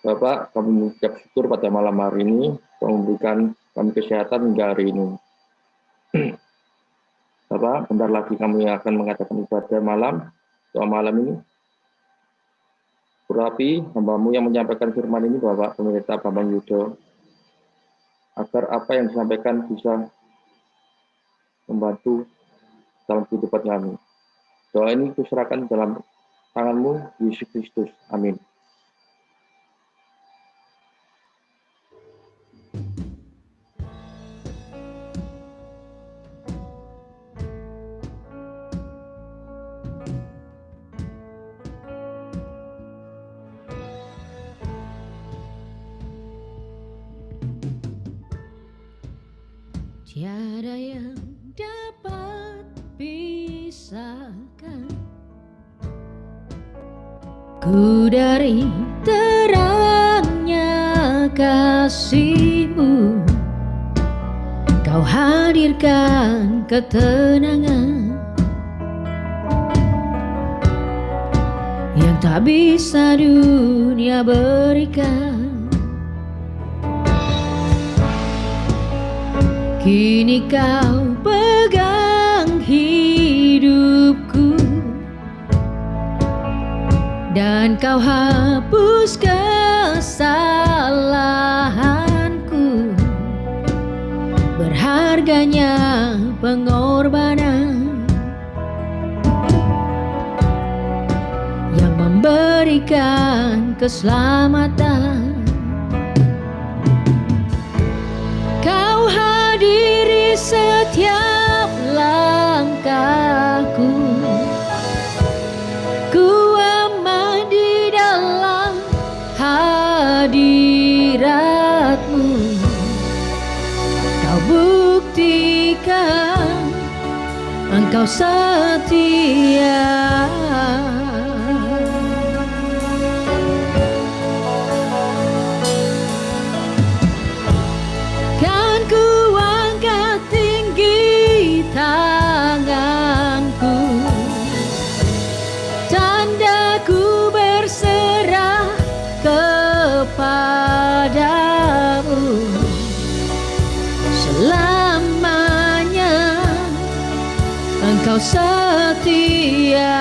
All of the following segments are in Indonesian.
Bapak, kami mengucap syukur pada malam hari ini telah memberikan kami kesehatan hingga hari ini. Bapak, bentar lagi kami akan mengadakan ibadah malam, doa malam ini. Urapi hamba-Mu yang menyampaikan firman ini, Bapak Pendeta Bambang Yudo, agar apa yang disampaikan bisa membantu dalam kehidupan kami. Doa ini kuserahkan dalam tangan-Mu, Yesus Kristus. Amin. Tiada yang dapat pisahkan ku dari terangnya kasih-Mu. Kau hadirkan ketenangan yang tak bisa dunia berikan. Kini Kau pegang hidupku dan Kau hapus kesalahanku. Berharganya pengorbanan yang memberikan keselamatan. Kau hadiri setiap langkahku, ku aman di dalam hadirat-Mu. Kau buktikan Engkau setia. Tanganku, tandaku berserah kepadamu. Selamanya Engkau setia.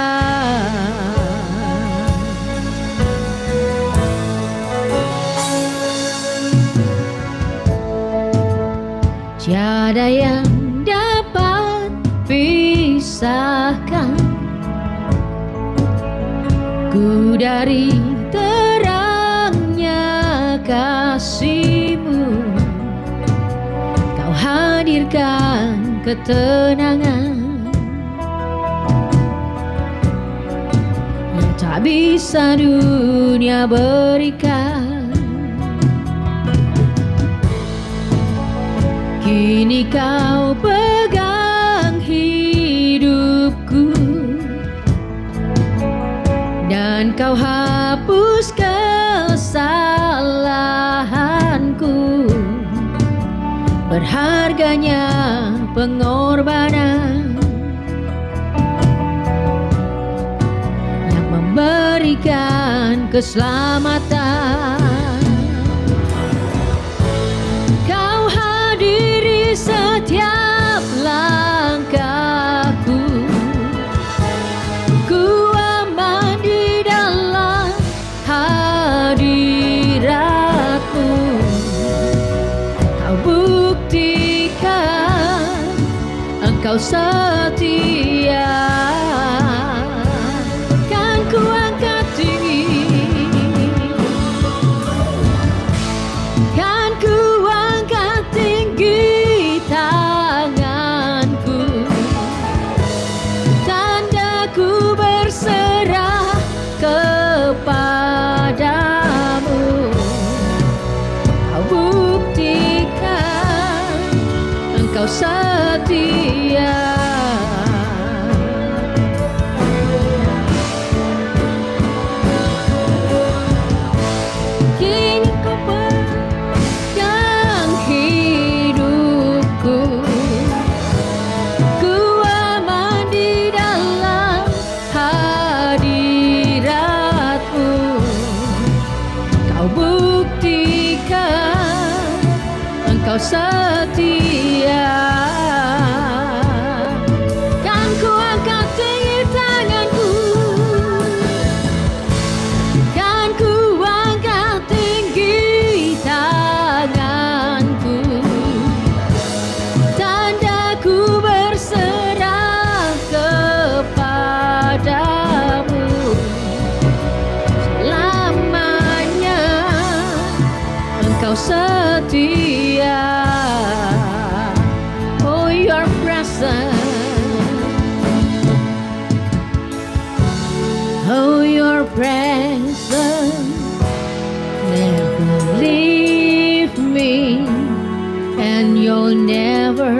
Tiada yang dapat pisahkan ku dari terangnya kasih-Mu. Kau hadirkan ketenangan yang tak bisa dunia berikan. Kini Kau pegang hidupku dan Kau hapus kesalahanku. Berharganya pengorbanan yang memberikan keselamatan. Kau hadiri setiap langkahku, ku aman di dalam hadirat-Mu. Kau buktikan Engkau setia. Kan ku angkat tinggi, kan ku angkat tinggi tanganku, tandaku berserah kepadamu. Kau buktikan Engkau setia. Kini Kau pegang hidupku, ku aman di dalam hadirat-Mu. Kau Engkau setia. Kan ku angkat tinggi tanganku, kan ku angkat tinggi tanganku, tandaku berserah kepadamu selamanya. Engkau setia. Oh, your presence, oh, your presence never leave me, and you'll never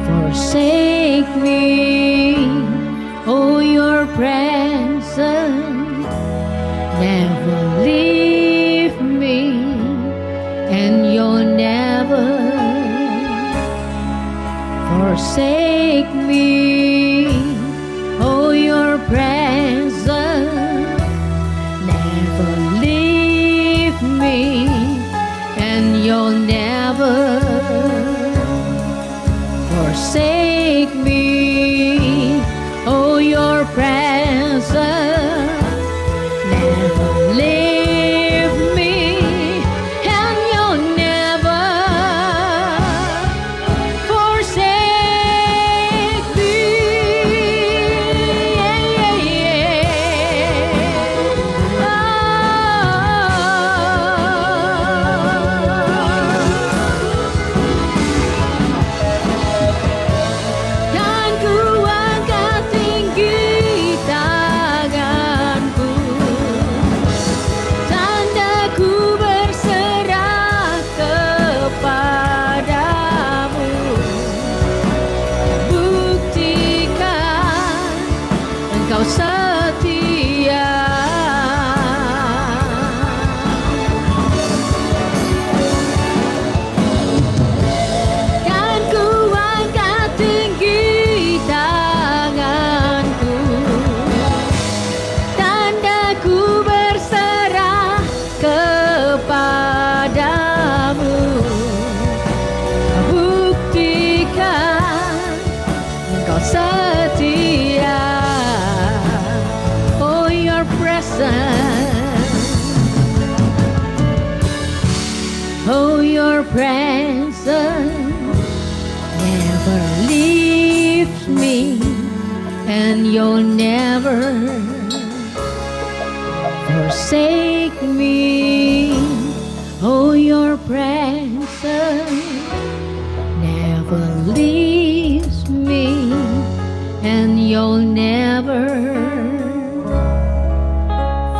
forsake me. Oh, your presence never leave me, and you'll never forsake me. Oh, your presence never leave me, and you'll never forsake me. Oh, your presence never leave me, and you'll never forsake me. Yeah, yeah, Kan ku angkat tinggi tanganku, tandaku berserah kepadamu. Buktikan engkau setia. Kan ku angkat tinggi tanganku, tandaku berserah kepadamu. Buktikan engkau setia. Oh, your presence, oh, your presence never leaves me, and you'll never forsake me. Oh, your presence never leaves me, and you'll never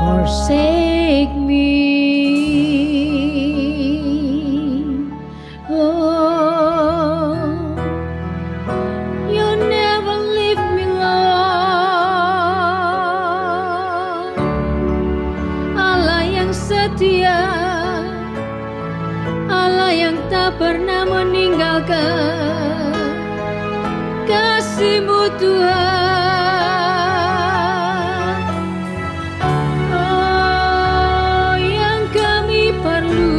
forsake me. Oh, you never leave me, Lord. Allah yang setia, Allah yang tak pernah meninggalkan. Kasih-Mu Tuhan, oh, yang kami perlu.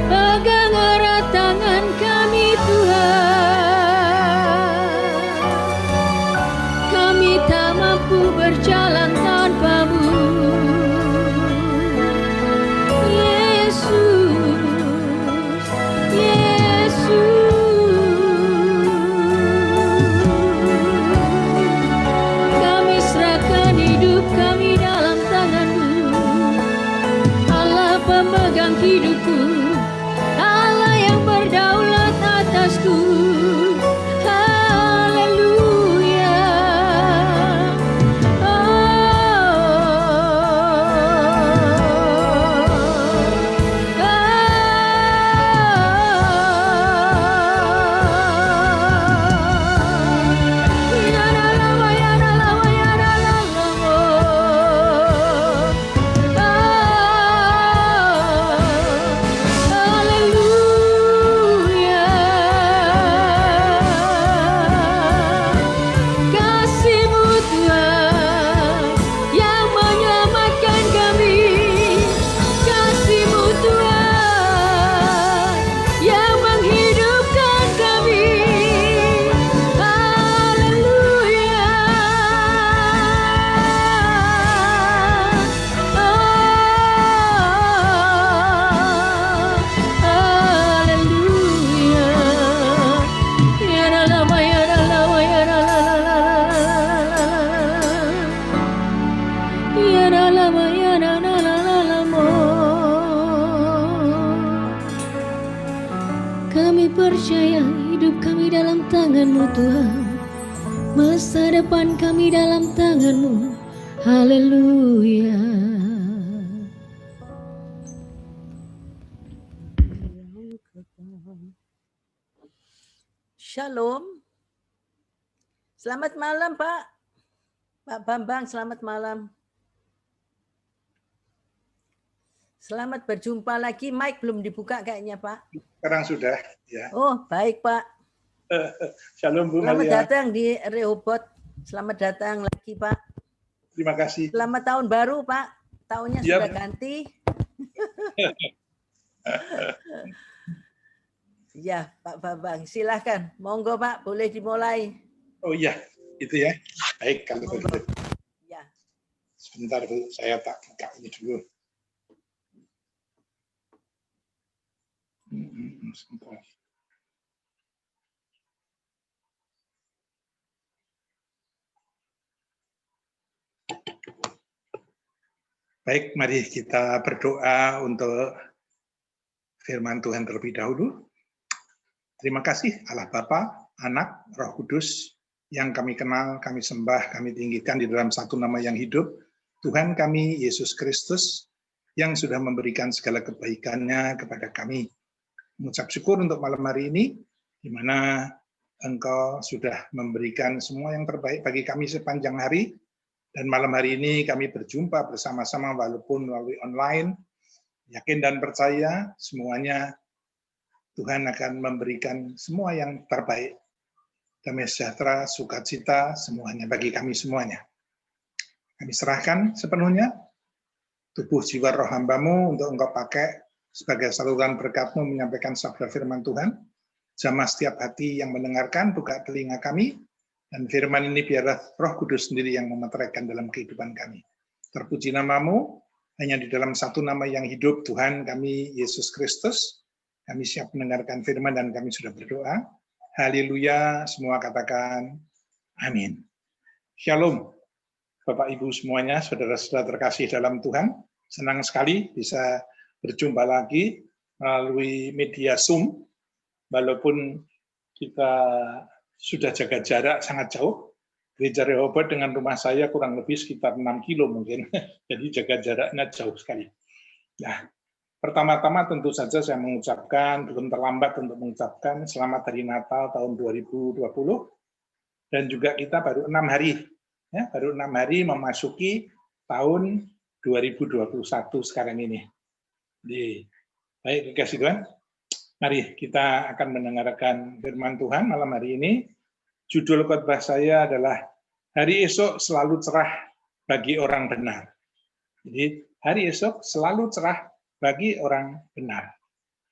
Pegang erat tangan kami Tuhan, kami tak mampu berjalan tanpa-Mu. Yesus, Yesus, kami serahkan hidup kami dalam tangan-Mu. Allah pemegang hidupku, Allah yang berdaulat atasku. Haleluya. Haleluya. kami dalam tangan-Mu. Haleluya. Shalom. Selamat malam, Pak. Pak Bambang, selamat malam. Selamat berjumpa lagi. Mic belum dibuka kayaknya, Pak. Sekarang sudah, ya. Oh, baik, Pak. Shalom Bu Selamat Malia. datang di Rehoboth. Selamat datang lagi, Pak. Terima kasih. Selamat tahun baru, Pak. Tahunnya Ya, sudah ganti. Ya, Pak Bambang, silahkan. Monggo, Pak, boleh dimulai. Oh iya, itu ya. Baik, kalau begitu. Ya. Sebentar Bu, saya tak buka ini dulu. Sebentar. Baik, mari kita berdoa untuk firman Tuhan terlebih dahulu. Terima kasih Allah Bapa, Anak, Roh Kudus, yang kami kenal, kami sembah, kami tinggikan di dalam satu nama yang hidup, Tuhan kami, Yesus Kristus, yang sudah memberikan segala kebaikannya kepada kami. Mengucap syukur untuk malam hari ini, di mana Engkau sudah memberikan semua yang terbaik bagi kami sepanjang hari, dan malam hari ini kami berjumpa bersama-sama walaupun melalui online, yakin dan percaya semuanya Tuhan akan memberikan semua yang terbaik, damai sejahtera, sukacita, semuanya bagi kami semuanya. Kami serahkan sepenuhnya tubuh, jiwa, roh hamba-Mu untuk Engkau pakai sebagai saluran berkat-Mu menyampaikan sabda firman Tuhan. Jamah setiap hati yang mendengarkan, buka telinga kami, dan firman ini biarlah Roh Kudus sendiri yang memeteraikan dalam kehidupan kami. Terpuji nama-Mu, hanya di dalam satu nama yang hidup, Tuhan kami, Yesus Kristus. Kami siap mendengarkan firman dan kami sudah berdoa. Haleluya, semua katakan amin. Shalom, Bapak Ibu semuanya, saudara-saudara terkasih dalam Tuhan. Senang sekali bisa berjumpa lagi melalui media Zoom, walaupun kita sudah jaga jarak sangat jauh. Gereja Rehoboth dengan rumah saya kurang lebih sekitar 6 kilo mungkin, jadi jaga jaraknya jauh sekali. Nah, pertama-tama tentu saja saya mengucapkan, belum terlambat untuk mengucapkan selamat hari Natal tahun 2020, dan juga kita baru 6 hari, ya, baru 6 hari memasuki tahun 2021 sekarang ini. Jadi, baik, dikasih Tuhan. Mari kita akan mendengarkan firman Tuhan malam hari ini. Judul khotbah saya adalah Hari Esok Selalu Cerah Bagi Orang Benar. Jadi, hari esok selalu cerah bagi orang benar.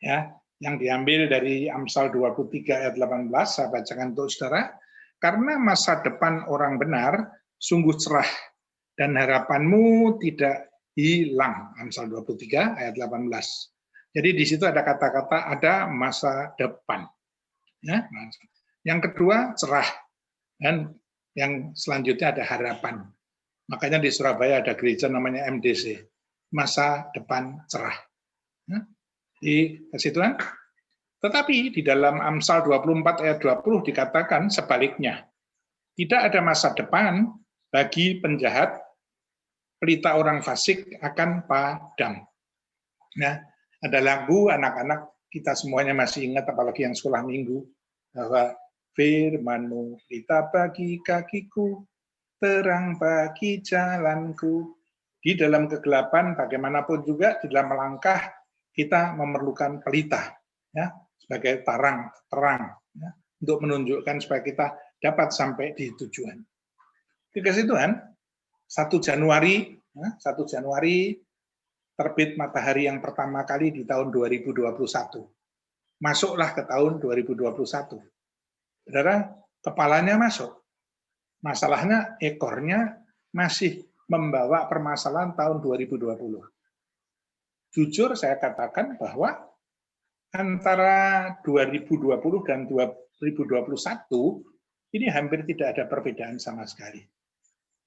Ya, yang diambil dari Amsal 23 ayat 18, saya bacakan untuk saudara. Karena masa depan orang benar sungguh cerah dan harapanmu tidak hilang. Amsal 23 ayat 18. Jadi di situ ada kata-kata ada masa depan. Ya. Yang kedua cerah, dan yang selanjutnya ada harapan. Makanya di Surabaya ada gereja namanya MDC, masa depan cerah. Ya. Di Tuhan. Tetapi di dalam Amsal 24 ayat 20 dikatakan sebaliknya. Tidak ada masa depan bagi penjahat, pelita orang fasik akan padam. Nah, ada lagu anak-anak kita semuanya masih ingat, apalagi yang sekolah minggu, bahwa firman-Mu pelita bagi kakiku, terang bagi jalanku. Di dalam kegelapan bagaimanapun juga di dalam melangkah kita memerlukan pelita, ya, sebagai terang, ya, untuk menunjukkan supaya kita dapat sampai di tujuan. Dikasih Tuhan, 1 Januari terbit matahari yang pertama kali di tahun 2021. Masuklah ke tahun 2021. Saudara, kepalanya masuk. Masalahnya ekornya masih membawa permasalahan tahun 2020. Jujur saya katakan bahwa antara 2020 dan 2021 ini hampir tidak ada perbedaan sama sekali.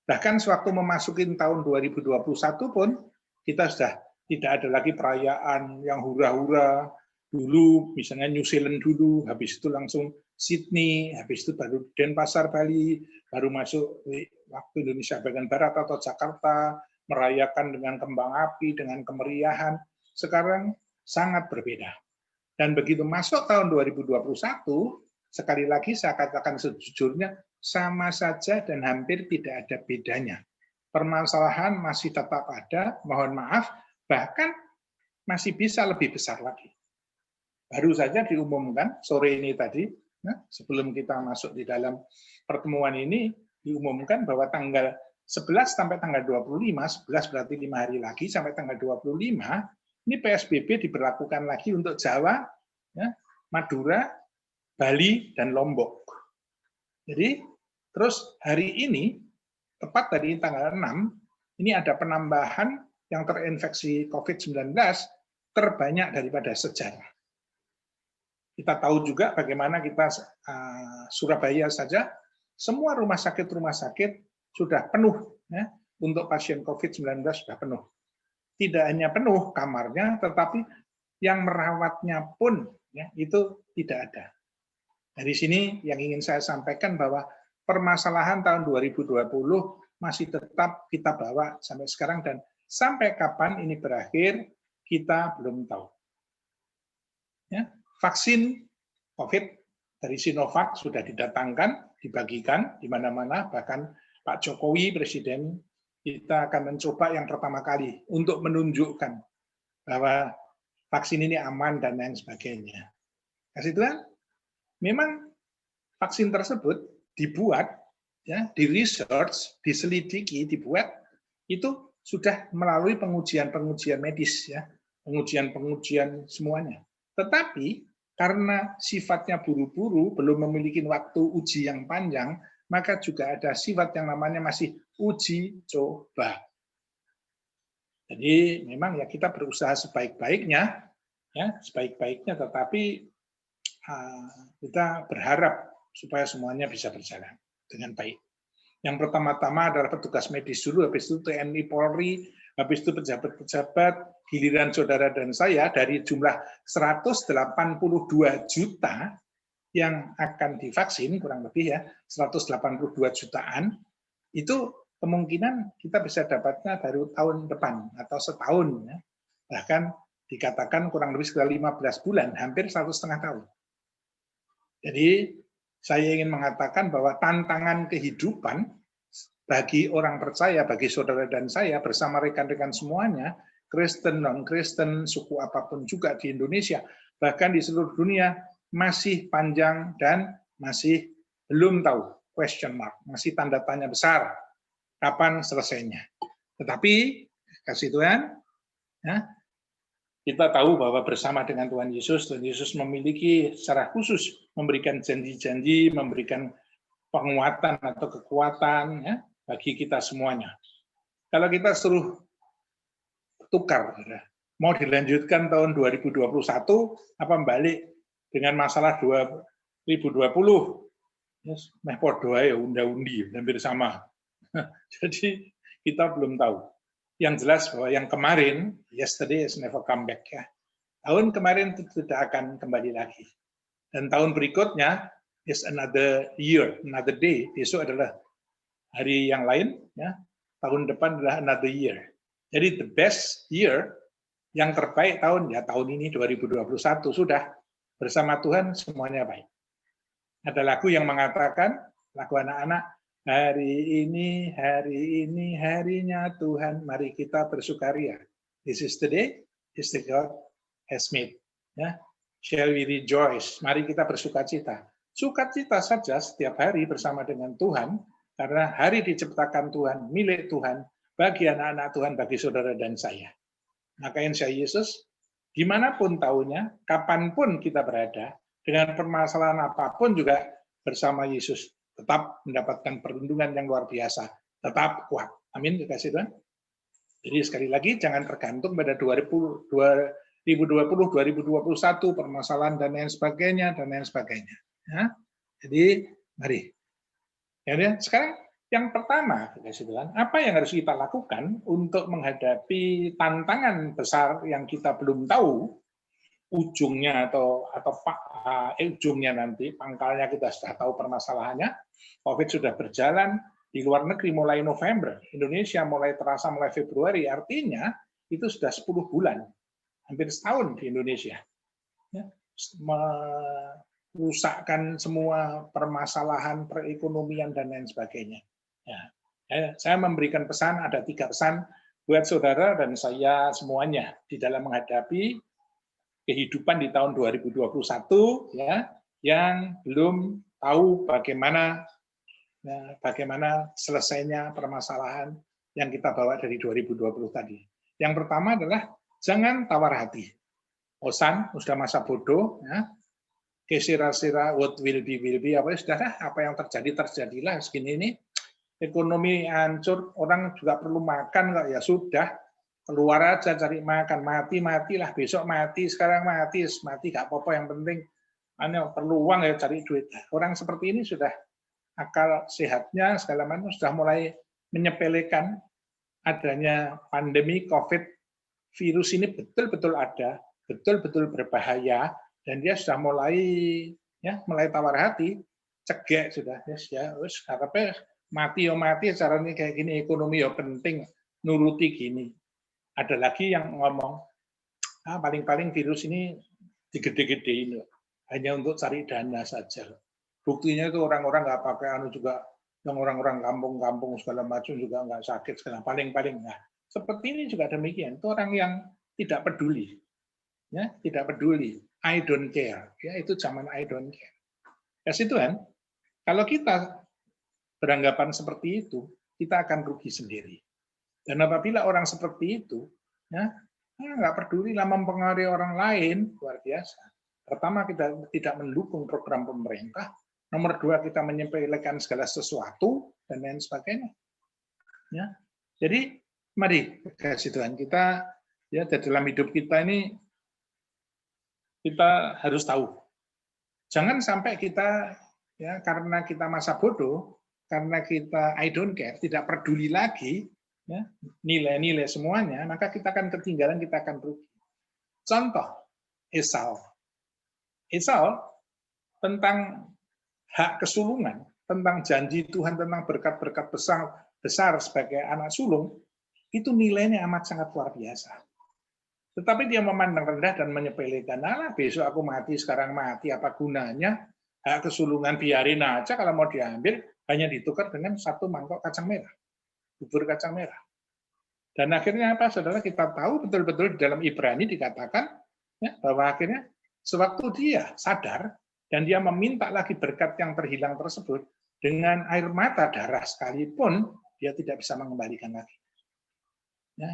Bahkan sewaktu memasuki tahun 2021 pun kita sudah tidak ada lagi perayaan yang hura-hura, dulu misalnya New Zealand dulu, habis itu langsung Sydney, habis itu baru Denpasar, Bali, baru masuk waktu Indonesia bagian Barat atau Jakarta, merayakan dengan kembang api, dengan kemeriahan. Sekarang sangat berbeda. Dan begitu masuk tahun 2021, sekali lagi saya katakan sejujurnya, sama saja dan hampir tidak ada bedanya. Permasalahan masih tetap ada, mohon maaf, bahkan masih bisa lebih besar lagi. Baru saja diumumkan sore ini tadi, sebelum kita masuk di dalam pertemuan ini, diumumkan bahwa tanggal 11 sampai tanggal 25, 11 berarti 5 hari lagi, sampai tanggal 25, ini PSBB diberlakukan lagi untuk Jawa, Madura, Bali, dan Lombok. Jadi, terus hari ini, tepat dari tanggal 6, ini ada penambahan yang terinfeksi COVID-19 terbanyak daripada sejarah. Kita tahu juga bagaimana kita Surabaya saja, semua rumah sakit sudah penuh, untuk pasien COVID-19 sudah penuh. Tidak hanya penuh kamarnya, tetapi yang merawatnya pun itu tidak ada. Dari sini yang ingin saya sampaikan bahwa permasalahan tahun 2020 masih tetap kita bawa sampai sekarang, dan sampai kapan ini berakhir kita belum tahu. Vaksin COVID dari Sinovac sudah didatangkan, dibagikan di mana-mana, bahkan Pak Jokowi, Presiden, kita akan mencoba yang pertama kali untuk menunjukkan bahwa vaksin ini aman dan lain sebagainya. Kasih Tuhan, memang vaksin tersebut dibuat, di research, diselidiki, dibuat, itu sudah melalui pengujian medis, pengujian semuanya. Tetapi karena sifatnya buru-buru, belum memiliki waktu uji yang panjang, maka juga ada sifat yang namanya masih uji coba. Jadi memang kita berusaha sebaik-baiknya, tetapi kita berharap supaya semuanya bisa berjalan dengan baik. Yang pertama-tama adalah petugas medis dulu, habis itu TNI, Polri, habis itu pejabat-pejabat, giliran saudara dan saya dari jumlah 182 juta yang akan divaksin, kurang lebih 182 jutaan, itu kemungkinan kita bisa dapatnya dari tahun depan atau setahun. Bahkan dikatakan kurang lebih sekitar 15 bulan, hampir 1,5 tahun. Jadi saya ingin mengatakan bahwa tantangan kehidupan bagi orang percaya, bagi saudara dan saya, bersama rekan-rekan semuanya, Kristen, non-Kristen, suku apapun juga di Indonesia, bahkan di seluruh dunia, masih panjang dan masih belum tahu, question mark, masih tanda tanya besar, kapan selesainya. Tetapi, kasih Tuhan, kita tahu bahwa bersama dengan Tuhan Yesus memiliki secara khusus memberikan janji-janji, memberikan penguatan atau kekuatan bagi kita semuanya. Kalau kita suruh tukar, mau dilanjutkan tahun 2021, apa balik dengan masalah 2020, meh podo ya unda-undi, hampir sama. Jadi kita belum tahu. Yang jelas bahwa yang kemarin, yesterday is never come back Tahun kemarin tidak akan kembali lagi. Dan tahun berikutnya is another year, another day. Besok adalah hari yang lain, tahun depan adalah another year. Jadi the best year, yang terbaik tahun ini 2021 sudah bersama Tuhan semuanya baik. Ada lagu yang mengatakan, lagu anak-anak, hari ini harinya Tuhan, mari kita bersukaria. This is the day, is the God has made. Shall we rejoice? Mari kita bersukacita. Sukacita saja setiap hari bersama dengan Tuhan, karena hari diciptakan Tuhan, milik Tuhan, bagi anak-anak Tuhan, bagi saudara dan saya. Maka insya Yesus, dimanapun tahunnya, kapanpun kita berada, dengan permasalahan apapun juga bersama Yesus, tetap mendapatkan perlindungan yang luar biasa, tetap kuat. Amin, dikasih Tuhan. Jadi sekali lagi, jangan tergantung pada 2020, 2021, permasalahan dan lain sebagainya, Jadi, mari. Sekarang, yang pertama, apa yang harus kita lakukan untuk menghadapi tantangan besar yang kita belum tahu, ujungnya atau ujungnya nanti, pangkalnya kita sudah tahu permasalahannya. COVID sudah berjalan di luar negeri mulai November, Indonesia mulai terasa mulai Februari, artinya itu sudah 10 bulan, hampir setahun di Indonesia. Ya, merusakkan semua permasalahan perekonomian dan lain sebagainya. Ya, saya memberikan pesan, ada 3 pesan buat saudara dan saya semuanya di dalam menghadapi kehidupan di tahun 2021 ya, yang belum tahu bagaimana selesainya permasalahan yang kita bawa dari 2020 tadi. Yang pertama adalah jangan tawar hati. Bosan, sudah masa bodoh, ya. Kesira-sira what will be, apa yang terjadi terjadilah segini ini. Ekonomi hancur, orang juga perlu makan kok, ya sudah. Keluar aja cari makan, matilah besok mati, sekarang mati gak apa-apa, yang penting perlu uang ya cari duit. Orang seperti ini sudah akal sehatnya segala macam sudah mulai menyepelekan adanya pandemi COVID. Virus ini betul-betul ada, betul-betul berbahaya, dan dia sudah mulai tawar hati, cegek sudah, wis karepe mati caranya kayak gini, ekonomi ya penting, nuruti gini. Ada lagi yang ngomong, paling-paling virus ini digede-gedein, hanya untuk cari dana saja. Buktinya itu orang-orang nggak pakai juga, yang orang-orang kampung-kampung segala macam juga nggak sakit segala, paling-paling. Nah, seperti ini juga demikian. Itu orang yang tidak peduli, ya, tidak peduli. I don't care, ya, itu zaman I don't care. Kasih Tuhan, kalau kita beranggapan seperti itu, kita akan rugi sendiri. Dan apabila orang seperti itu, ya, nggak peduli lah mempengaruhi orang lain, luar biasa. Pertama, kita tidak mendukung program pemerintah. Nomor 2, kita menyepelekan segala sesuatu dan lain sebagainya. Ya, jadi mari kasih Tuhan, kita ya dalam hidup kita ini kita harus tahu. Jangan sampai kita ya karena kita masa bodoh, karena kita I don't care, tidak peduli lagi ya, nilai-nilai semuanya, maka kita akan ketinggalan, kita akan rugi. Contoh Esau tentang hak kesulungan, tentang janji Tuhan, tentang berkat-berkat besar sebagai anak sulung, itu nilainya amat sangat luar biasa. Tetapi dia memandang rendah dan menyepelekan, alah besok aku mati, sekarang mati, apa gunanya, hak kesulungan biarin aja, kalau mau diambil, hanya ditukar dengan 1 mangkok kacang merah, bubur kacang merah. Dan akhirnya apa, saudara, kita tahu betul-betul di dalam Ibrani dikatakan ya, bahwa akhirnya sewaktu dia sadar, dan dia meminta lagi berkat yang terhilang tersebut, dengan air mata darah sekalipun, dia tidak bisa mengembalikan lagi. Ya,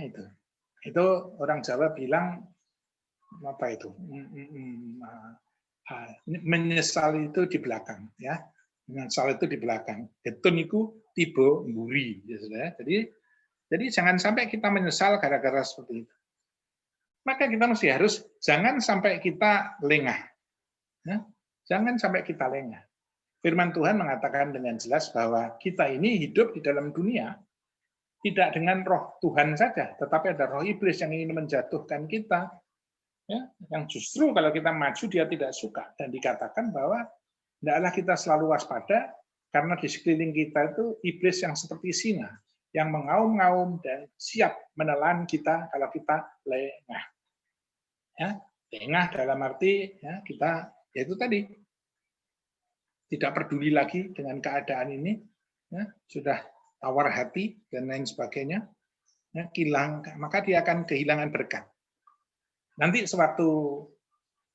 itu orang Jawa bilang, apa itu? Menyesal itu di belakang. Ya. Menyesal itu di belakang. Getun itu tiba mburi. Ya, jadi jangan sampai kita menyesal gara-gara seperti itu. Maka kita mesti harus, jangan sampai kita lengah. Ya. Jangan sampai kita lengah. Firman Tuhan mengatakan dengan jelas bahwa kita ini hidup di dalam dunia tidak dengan roh Tuhan saja, tetapi ada roh iblis yang ingin menjatuhkan kita. Ya, yang justru kalau kita maju dia tidak suka, dan dikatakan bahwa hendaklah kita selalu waspada karena di sekeliling kita itu iblis yang seperti singa yang mengaum-ngaum dan siap menelan kita kalau kita lengah. Ya, lengah dalam arti ya, kita yaitu tadi tidak peduli lagi dengan keadaan ini, ya, sudah tawar hati dan lain sebagainya, ya, maka dia akan kehilangan berkat. Nanti sewaktu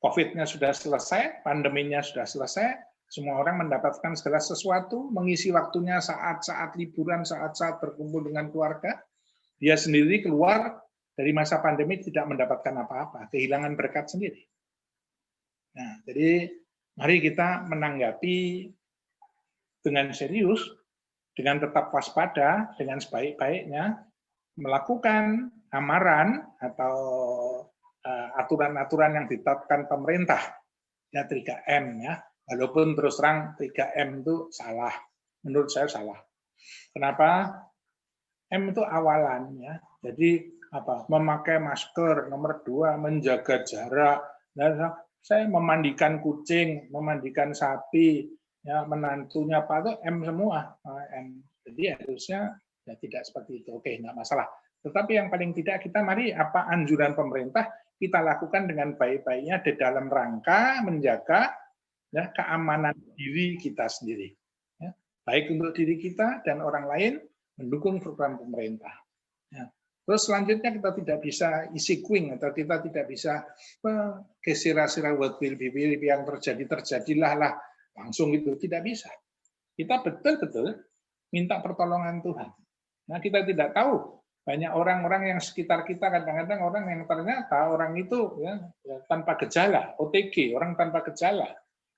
COVID-nya sudah selesai, pandeminya sudah selesai, semua orang mendapatkan segala sesuatu, mengisi waktunya saat-saat liburan, saat-saat berkumpul dengan keluarga, dia sendiri keluar dari masa pandemi tidak mendapatkan apa-apa, kehilangan berkat sendiri. Nah, jadi mari kita menanggapi dengan serius, dengan tetap waspada, dengan sebaik-baiknya, melakukan amaran atau aturan-aturan yang ditetapkan pemerintah, ya 3M, ya. Walaupun terus terang 3M itu salah, menurut saya salah. Kenapa? M itu awalan, ya. Jadi apa? Memakai masker, nomor 2, menjaga jarak, Nah, saya memandikan kucing, memandikan sapi, ya menantunya Pak itu M semua. M. Jadi harusnya ya tidak seperti itu. Oke, nggak masalah. Tetapi yang paling tidak kita mari apa anjuran pemerintah kita lakukan dengan baik-baiknya di dalam rangka menjaga ya, keamanan diri kita sendiri. Ya, baik untuk diri kita dan orang lain mendukung program pemerintah. Ya. Terus selanjutnya kita tidak bisa isi queen atau kita tidak bisa kesira-sira what will be yang terjadilah lah langsung itu tidak bisa. Kita betul-betul minta pertolongan Tuhan. Nah kita tidak tahu banyak orang-orang yang sekitar kita kadang-kadang orang yang ternyata orang itu ya, tanpa gejala, OTG orang tanpa gejala.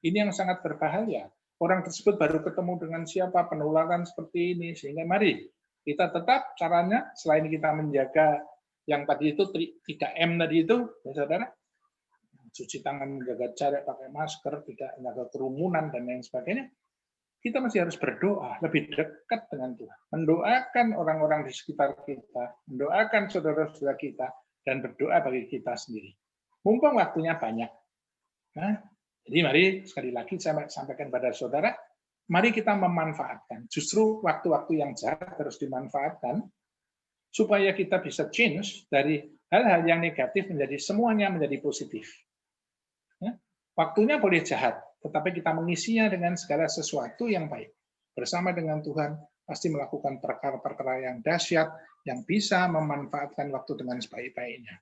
Ini yang sangat berbahaya. Orang tersebut baru ketemu dengan siapa penularan seperti ini sehingga mari kita tetap caranya selain kita menjaga yang tadi itu 3M tadi itu, ya saudara, cuci tangan, menjaga jarak, pakai masker, tidak menjaga kerumunan dan lain sebagainya. Kita masih harus berdoa lebih dekat dengan Tuhan, mendoakan orang-orang di sekitar kita, mendoakan saudara-saudara kita, dan berdoa bagi kita sendiri. Mumpung waktunya banyak. Nah, jadi mari sekali lagi saya sampaikan pada saudara, mari kita memanfaatkan. Justru waktu-waktu yang jahat harus dimanfaatkan supaya kita bisa change dari hal-hal yang negatif menjadi semuanya menjadi positif. Ya, waktunya boleh jahat, tetapi kita mengisinya dengan segala sesuatu yang baik. Bersama dengan Tuhan pasti melakukan perkara-perkara yang dahsyat yang bisa memanfaatkan waktu dengan sebaik-baiknya.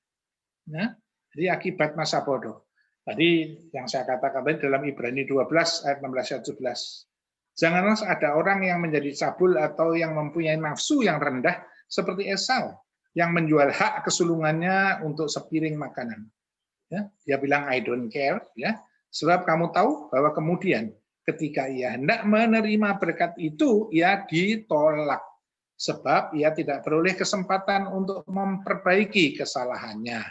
Ya, jadi akibat masa bodoh. Tadi yang saya katakan tadi dalam Ibrani 12 ayat 16-17. Janganlah ada orang yang menjadi cabul atau yang mempunyai nafsu yang rendah seperti Esau yang menjual hak kesulungannya untuk sepiring makanan. Ya, dia bilang I don't care, ya. Sebab kamu tahu bahwa kemudian ketika ia hendak menerima berkat itu, ia ditolak. Sebab ia tidak beroleh kesempatan untuk memperbaiki kesalahannya.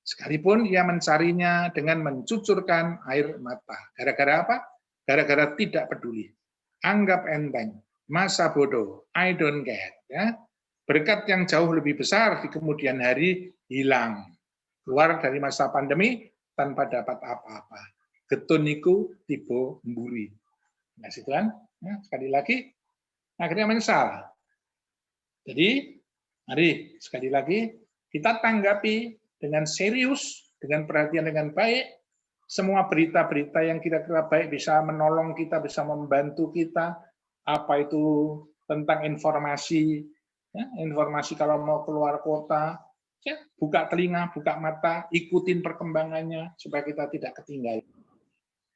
Sekalipun ia mencarinya dengan mencucurkan air mata. Gara-gara apa? Gara-gara tidak peduli. Anggap enteng, masa bodoh, I don't care. Ya. Berkat yang jauh lebih besar di kemudian hari hilang. Keluar dari masa pandemi tanpa dapat apa-apa. Getun niku tiba mburi. Nah, Tuhan, ya, sekali lagi, akhirnya menyesal. Jadi, mari sekali lagi kita tanggapi dengan serius, dengan perhatian, dengan baik, semua berita-berita yang kira-kira baik bisa menolong kita, bisa membantu kita, apa itu tentang informasi, ya, informasi kalau mau keluar kota, ya, buka telinga, buka mata, ikutin perkembangannya supaya kita tidak ketinggalan.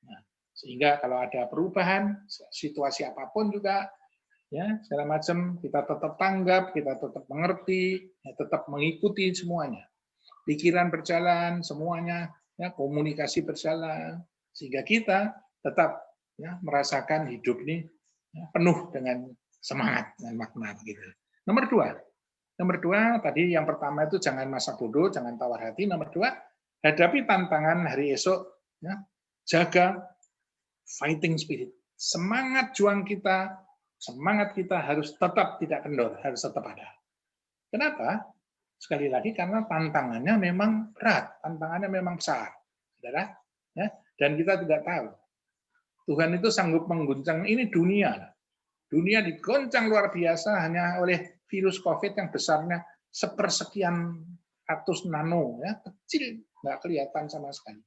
Nah, sehingga kalau ada perubahan, situasi apapun juga, ya segala macam kita tetap tanggap, kita tetap mengerti, ya, tetap mengikuti semuanya. Pikiran berjalan, semuanya, ya, komunikasi berjalan, sehingga kita tetap ya, merasakan hidup ini ya, penuh dengan semangat dan makna. Gitu. Nomor dua, tadi yang pertama itu jangan masa bodoh, jangan tawar hati. Nomor dua, hadapi tantangan hari esok, ya, jaga fighting spirit. Semangat juang kita, semangat kita harus tetap tidak kendor, harus tetap ada. Kenapa? Sekali lagi karena tantangannya memang berat, tantangannya memang besar, saudara. Ya, dan kita tidak tahu. Tuhan itu sanggup mengguncang ini dunia. Dunia digoncang luar biasa hanya oleh virus COVID yang besarnya sepersekian ratus nano, ya, kecil, nggak kelihatan sama sekali.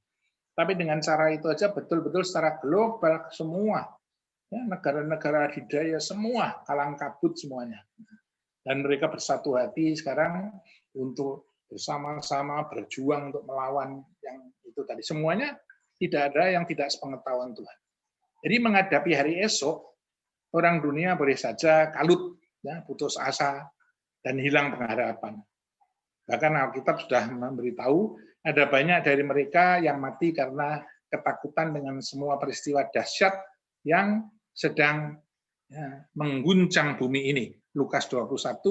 Tapi dengan cara itu aja betul-betul secara global semua, ya, negara-negara adidaya semua kalang kabut semuanya. Dan mereka bersatu hati sekarang untuk bersama-sama berjuang untuk melawan yang itu tadi. Semuanya tidak ada yang tidak sepengetahuan Tuhan. Jadi menghadapi hari esok, orang dunia boleh saja kalut, ya, putus asa, dan hilang pengharapan. Bahkan Alkitab sudah memberitahu, ada banyak dari mereka yang mati karena ketakutan dengan semua peristiwa dahsyat yang sedang ya, mengguncang bumi ini. Lukas 21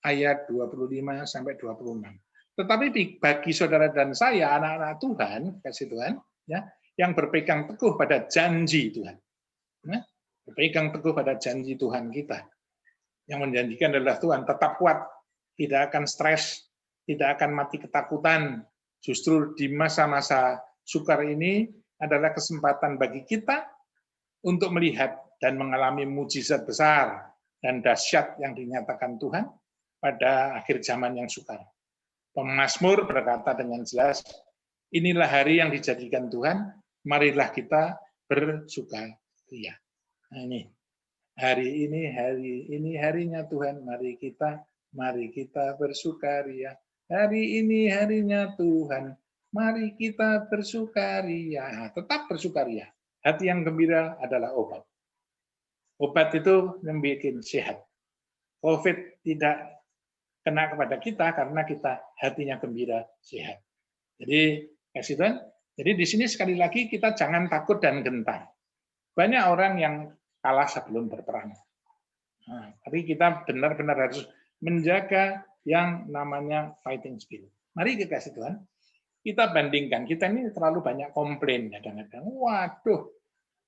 ayat 25 sampai 26. Tetapi bagi saudara dan saya, anak-anak Tuhan, kasih Tuhan, ya, yang berpegang teguh pada janji Tuhan, ya, berpegang teguh pada janji Tuhan kita, yang menjanjikan adalah Tuhan tetap kuat, tidak akan stres, tidak akan mati ketakutan. Justru di masa-masa Sukar ini adalah kesempatan bagi kita untuk melihat dan mengalami mukjizat besar dan dahsyat yang dinyatakan Tuhan pada akhir zaman yang sukar. Pemazmur berkata dengan jelas, inilah hari yang dijadikan Tuhan, marilah kita bersukaria. Nah, ini hari ini harinya Tuhan, mari kita bersukaria. Hari ini harinya Tuhan, mari kita bersukaria. Tetap bersukaria. Hati yang gembira adalah obat. Obat itu membuat sehat. COVID tidak kena kepada kita karena kita hatinya gembira, sehat. Jadi, kasih Tuhan. Jadi di sini sekali lagi kita jangan takut dan gentar. Banyak orang yang kalah sebelum berperang. Nah, tapi kita benar-benar harus menjaga yang namanya fighting spirit. Mari kita kasih Tuhan. Kita bandingkan. Kita ini terlalu banyak komplain kadang-kadang. Waduh,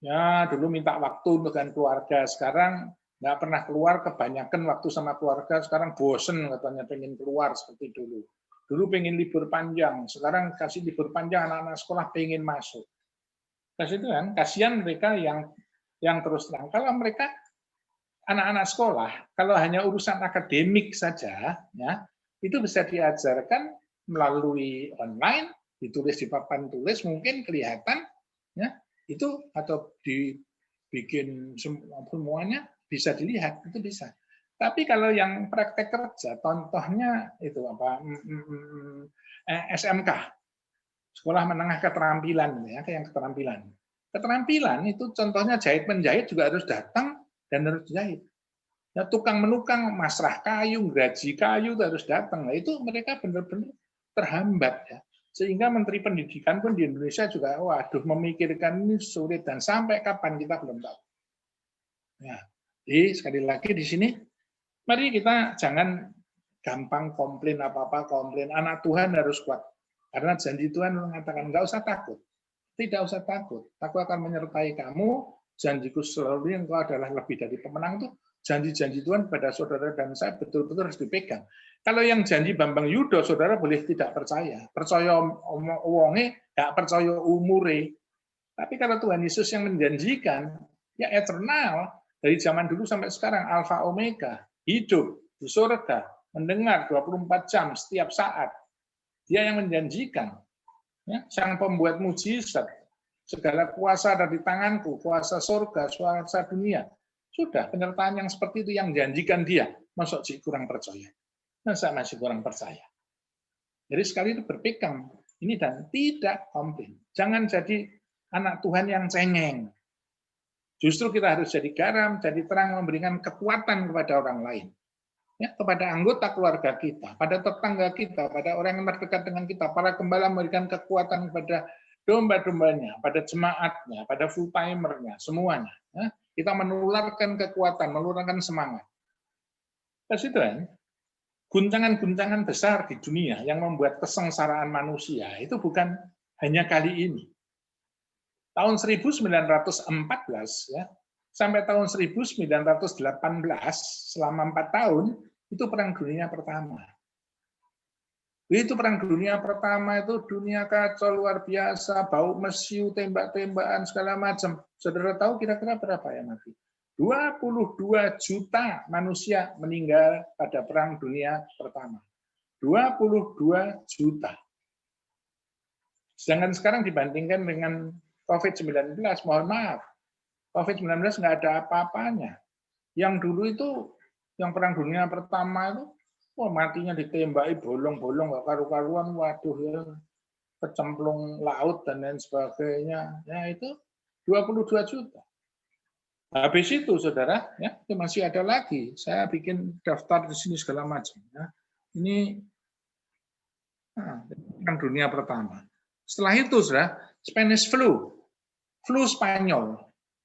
ya dulu minta waktu dengan keluarga, sekarang nggak pernah keluar, kebanyakan waktu sama keluarga, sekarang bosen katanya pengen keluar seperti dulu. Dulu pengen libur panjang, sekarang kasih libur panjang, anak-anak sekolah pengen masuk. Kasih Tuhan, kasihan mereka yang terus terang. Kalau mereka anak-anak sekolah, kalau hanya urusan akademik saja, ya itu bisa diajarkan melalui online, ditulis di papan tulis, mungkin kelihatan, ya itu atau dibikin semuanya bisa dilihat, itu bisa. Tapi kalau yang praktek kerja, contohnya itu apa SMK, sekolah menengah keterampilan, ya yang keterampilan. Keterampilan itu contohnya jahit menjahit juga harus datang dan harus jahit. Ya, tukang menukang, masrah kayu, gaji kayu itu harus datang. Nah, itu mereka benar-benar terhambat ya. Sehingga Menteri Pendidikan pun di Indonesia juga waduh memikirkan ini sulit dan sampai kapan kita belum tahu. Ya. Jadi sekali lagi di sini mari kita jangan gampang komplain apa-apa, komplain. Anak Tuhan harus kuat. Karena janji Tuhan mengatakan enggak usah takut. Tidak usah takut. Aku akan menyertai kamu. Janjiku selalu engkau adalah lebih dari pemenang tuh. Janji-janji Tuhan pada saudara dan saya betul-betul harus dipegang. Kalau yang janji Bambang Yudo, saudara boleh tidak percaya. Percaya wonge, gak percaya umure. Tapi kalau Tuhan Yesus yang menjanjikan, ya eternal, dari zaman dulu sampai sekarang, Alfa Omega, hidup di surga, mendengar 24 jam setiap saat. Dia yang menjanjikan. Ya, sang pembuat mujizat. Segala kuasa ada di tanganku, kuasa surga, kuasa dunia. Sudah, penyertaan yang seperti itu yang janjikan dia. Masuk sih kurang percaya. Masa masih kurang percaya. Jadi sekali itu berpegang. Ini dan tidak komplain. Jangan jadi anak Tuhan yang cengeng. Justru kita harus jadi garam, jadi terang, memberikan kekuatan kepada orang lain. Ya, kepada anggota keluarga kita, pada tetangga kita, pada orang yang terdekat dengan kita, para gembala memberikan kekuatan kepada domba-dombanya, pada jemaatnya, pada full-timernya, semuanya. Ya. Kita menularkan kekuatan, menularkan semangat. Kasih Tuhan, guncangan-guncangan besar di dunia yang membuat kesengsaraan manusia itu bukan hanya kali ini. Tahun 1914 ya, sampai tahun 1918, selama 4 tahun, itu Perang Dunia Pertama. Itu Perang Dunia Pertama itu dunia kacau luar biasa, bau mesiu, tembak-tembakan, segala macam. Saudara tahu kira-kira berapa yang mati? 22 juta manusia meninggal pada Perang Dunia Pertama. 22 juta. Sedangkan sekarang dibandingkan dengan COVID-19, mohon maaf, COVID-19 nggak ada apa-apanya. Yang dulu itu, yang Perang Dunia Pertama itu, wah matinya ditembaki bolong-bolong, nggak karu-karuan, waduh ya, kecemplung laut dan lain sebagainya. Ya itu 22 juta. Habis itu, saudara, ya itu masih ada lagi. Saya bikin daftar di sini segala macam. Ya. Ini Perang Dunia Pertama. Setelah itu, saudara, Spanish flu Spanyol.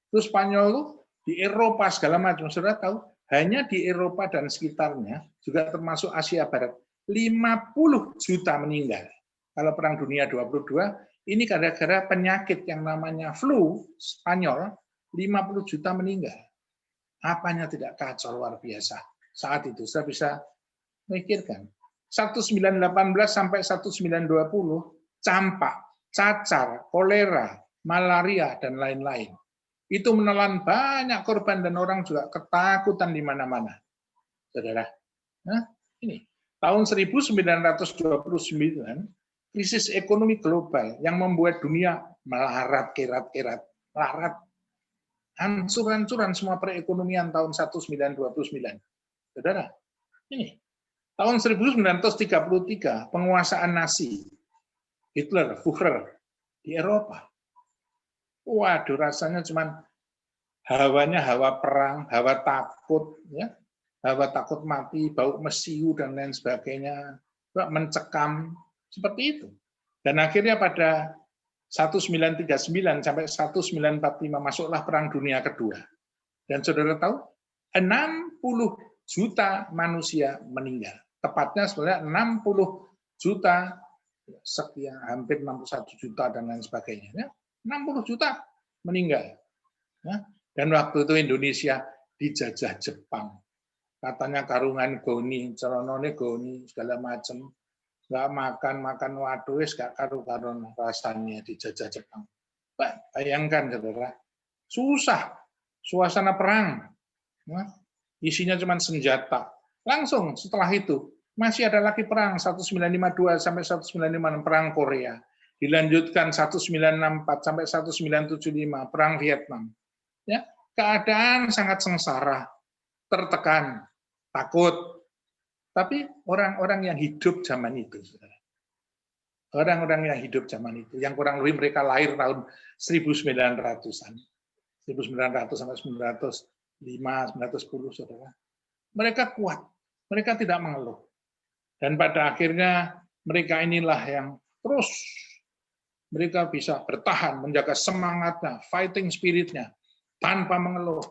Flu Spanyol itu di Eropa segala macam. Saudara tahu, hanya di Eropa dan sekitarnya, juga termasuk Asia Barat, 50 juta meninggal. Kalau Perang Dunia 22, ini gara-gara penyakit yang namanya flu Spanyol, 50 juta meninggal. Apanya tidak kacau luar biasa. Saat itu saya bisa memikirkan. 1918 sampai 1920, campak. cacar, kolera, malaria, dan lain-lain. Itu menelan banyak korban dan orang juga ketakutan di mana-mana. Saudara, nah, ini tahun 1929, krisis ekonomi global yang membuat dunia melarat, kerat-kerat, melarat, hancur-hancuran semua perekonomian tahun 1929. Saudara, ini tahun 1933 penguasaan Nazi, Hitler, Führer di Eropa. Waduh, rasanya cuman hawanya hawa perang, hawa takut, ya, hawa takut mati, bau mesiu dan lain sebagainya, mencekam seperti itu. Dan akhirnya pada 1939 sampai 1945 masuklah Perang Dunia Kedua. Dan saudara tahu, 60 juta manusia meninggal. Tepatnya sebenarnya 60 juta sekian, hampir 61 juta dan lain sebagainya. Ya, 60 juta meninggal. Ya. Dan waktu itu Indonesia dijajah Jepang. Katanya karungan goni, celonone goni, segala macam. Nggak makan waduh, nggak karu-karuan rasanya dijajah Jepang. Bayangkan, saudara, susah, suasana perang, ya. Isinya cuma senjata. Langsung setelah itu, masih ada lagi perang 1952 sampai 1956, perang Korea. Dilanjutkan 1964 sampai 1975, perang Vietnam. Ya, keadaan sangat sengsara, tertekan, takut. Tapi orang-orang yang hidup zaman itu, orang-orang yang hidup zaman itu, yang kurang lebih mereka lahir tahun 1900-an, 1900 sampai 1905, 1910, saudara. Mereka kuat, mereka tidak mengeluh. Dan pada akhirnya mereka inilah yang terus mereka bisa bertahan, menjaga semangatnya, fighting spiritnya, tanpa mengeluh.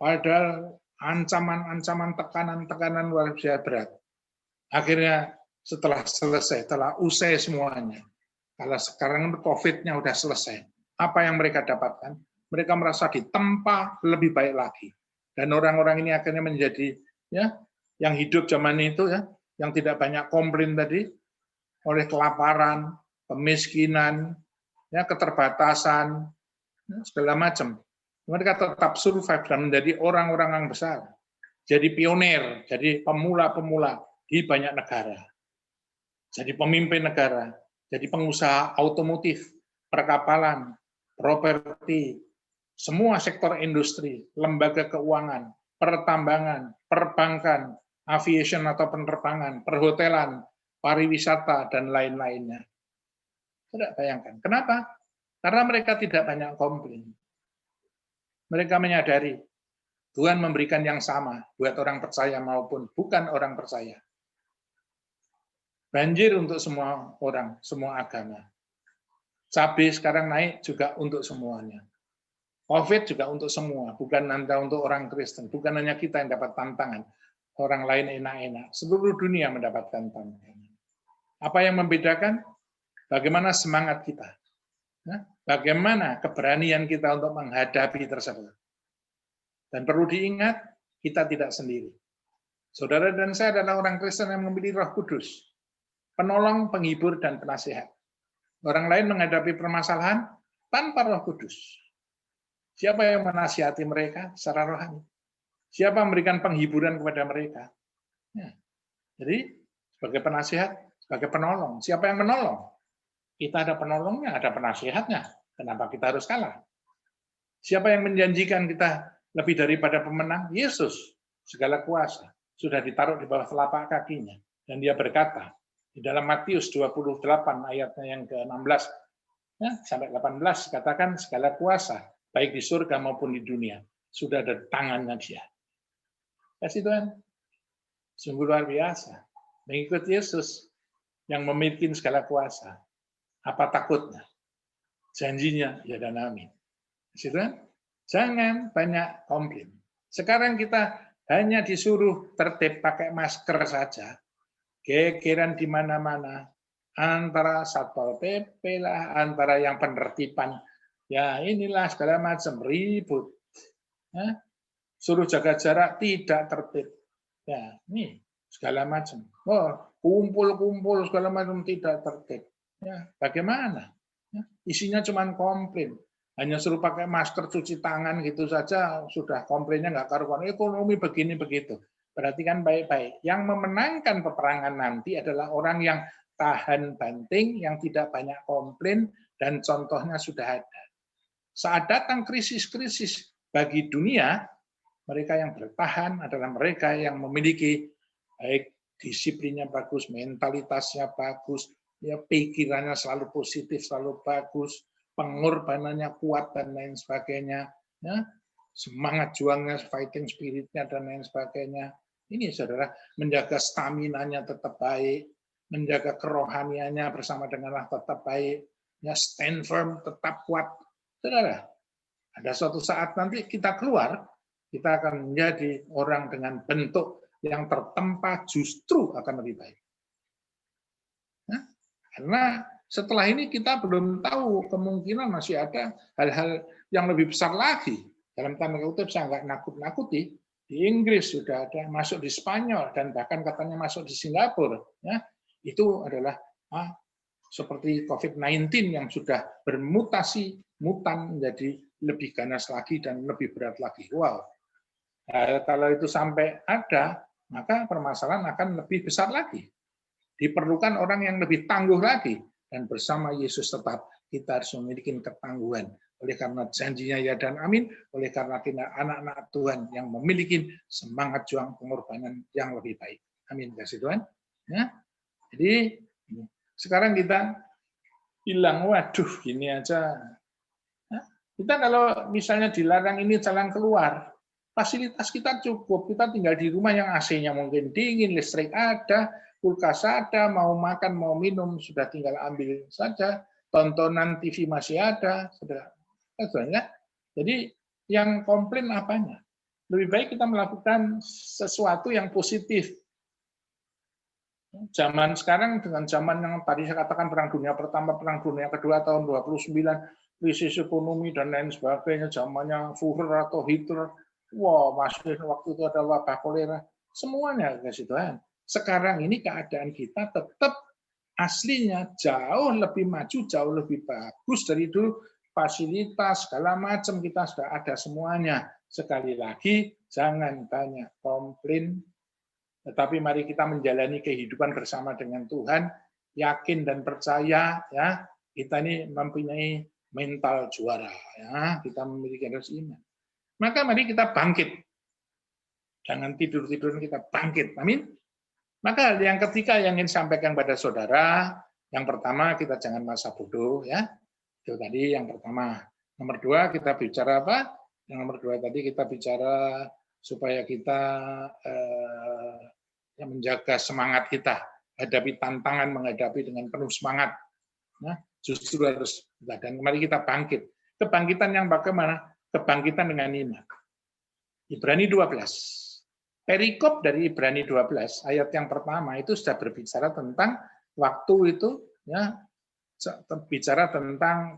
Padahal ancaman-ancaman, tekanan-tekanan luar biasa berat. Akhirnya setelah selesai, setelah usai semuanya, kalau sekarang COVID-nya udah selesai, apa yang mereka dapatkan? Mereka merasa ditempa lebih baik lagi. Dan orang-orang ini akhirnya menjadi, ya, yang hidup zaman itu, ya, yang tidak banyak komplain tadi, oleh kelaparan, kemiskinan, ya, keterbatasan, ya, segala macam. Mereka tetap survive dan menjadi orang-orang yang besar. Jadi pionir, jadi pemula-pemula di banyak negara. Jadi pemimpin negara, jadi pengusaha otomotif, perkapalan, properti, semua sektor industri, lembaga keuangan, pertambangan, perbankan, aviation atau penerbangan, perhotelan, pariwisata, dan lain-lainnya. Tidak bayangkan. Kenapa? Karena mereka tidak banyak komplain. Mereka menyadari Tuhan memberikan yang sama buat orang percaya maupun bukan orang percaya. Banjir untuk semua orang, semua agama. Cabai sekarang naik juga untuk semuanya. COVID juga untuk semua, bukan hanya untuk orang Kristen, bukan hanya kita yang dapat tantangan. Orang lain enak-enak, seluruh dunia mendapatkan tantangan. Apa yang membedakan? Bagaimana semangat kita? Bagaimana keberanian kita untuk menghadapi tersebut? Dan perlu diingat, kita tidak sendiri. Saudara dan saya adalah orang Kristen yang memiliki Roh Kudus, penolong, penghibur, dan penasihat. Orang lain menghadapi permasalahan tanpa Roh Kudus. Siapa yang menasihati mereka secara rohani? Siapa yang memberikan penghiburan kepada mereka? Ya. Jadi, sebagai penasihat, sebagai penolong. Siapa yang menolong? Kita ada penolongnya, ada penasihatnya. Kenapa kita harus kalah? Siapa yang menjanjikan kita lebih daripada pemenang? Yesus, segala kuasa, sudah ditaruh di bawah telapak kakinya. Dan dia berkata, di dalam Matius 28 ayatnya yang ke-16 ya, sampai 18, katakan segala kuasa, baik di surga maupun di dunia, sudah ada di tangannya dia. Kasih Tuhan, sungguh luar biasa. Mengikut Yesus yang memiliki segala kuasa. Apa takutnya? Janjinya, ya dan amin. Kasih Tuhan, jangan banyak komplain. Sekarang kita hanya disuruh tertib pakai masker saja. Gegeran di mana-mana. Antara Satpol PP lah, antara yang penertiban. Ya inilah segala macam ribut. Ya, suruh jaga jarak tidak tertib. Ya ini segala macam. Oh kumpul-kumpul segala macam tidak tertib. Ya bagaimana? Ya, isinya cuma komplain. Hanya suruh pakai masker, cuci tangan gitu saja, sudah komplainnya nggak karuan. Ekonomi begini begitu. Berarti kan baik-baik. Yang memenangkan peperangan nanti adalah orang yang tahan banting, yang tidak banyak komplain, dan contohnya sudah ada. Saat datang krisis-krisis bagi dunia, mereka yang bertahan adalah mereka yang memiliki baik disiplinnya bagus, mentalitasnya bagus, ya pikirannya selalu positif, selalu bagus, pengorbanannya kuat dan lain sebagainya, ya, semangat juangnya, fighting spiritnya dan lain sebagainya. Ini saudara, menjaga staminanya tetap baik, menjaga kerohaniannya bersama dengan Allah tetap baik, ya stand firm, tetap kuat. Saudara, ada suatu saat nanti kita keluar, kita akan menjadi orang dengan bentuk yang tertempa justru akan lebih baik. Nah, karena setelah ini kita belum tahu, kemungkinan masih ada hal-hal yang lebih besar lagi. Dalam tanda kutip saya nggak nakut-nakuti, di Inggris sudah ada, masuk di Spanyol, dan bahkan katanya masuk di Singapura. Ya, itu adalah seperti COVID-19 yang sudah bermutasi, mutan menjadi lebih ganas lagi dan lebih berat lagi. Wow. Nah, kalau itu sampai ada, maka permasalahan akan lebih besar lagi. Diperlukan orang yang lebih tangguh lagi. Dan bersama Yesus tetap kita harus memiliki ketangguhan. Oleh karena janjinya ya dan amin, oleh karena kita anak-anak Tuhan yang memiliki semangat juang pengorbanan yang lebih baik. Amin. Kasih Tuhan. Ya. Jadi sekarang kita bilang, waduh gini aja. Nah, kita kalau misalnya dilarang ini jalan keluar, fasilitas kita cukup, kita tinggal di rumah yang AC-nya mungkin dingin, listrik ada, kulkas ada, mau makan, mau minum, sudah tinggal ambil saja, tontonan TV masih ada, sudah. Jadi yang komplain apanya? Lebih baik kita melakukan sesuatu yang positif. Zaman sekarang dengan zaman yang tadi saya katakan perang dunia pertama, perang dunia kedua tahun 29, krisis ekonomi dan lain sebagainya, zamannya Führer atau Hitler, wah masih waktu itu ada wabah kolera, semuanya kasih Tuhan. Sekarang ini keadaan kita tetap aslinya jauh lebih maju, jauh lebih bagus dari dulu, fasilitas segala macam kita sudah ada semuanya. Sekali lagi jangan banyak komplain. Tetapi mari kita menjalani kehidupan bersama dengan Tuhan, yakin dan percaya, ya kita ini mempunyai mental juara, ya kita memiliki harus iman. Maka mari kita bangkit, jangan tidur-tidur, kita bangkit, amin. Maka yang ketiga yang ingin sampaikan pada saudara, yang pertama kita jangan masa bodoh, ya itu tadi yang pertama. Nomor dua kita bicara apa? Yang nomor dua tadi kita bicara supaya kita menjaga semangat kita, hadapi tantangan, menghadapi dengan penuh semangat. Nah, justru harus, dan mari kita bangkit. Kebangkitan yang bagaimana? Kebangkitan dengan iman. Ibrani 12. Perikop dari Ibrani 12, ayat yang pertama itu sudah berbicara tentang waktu itu, ya, bicara tentang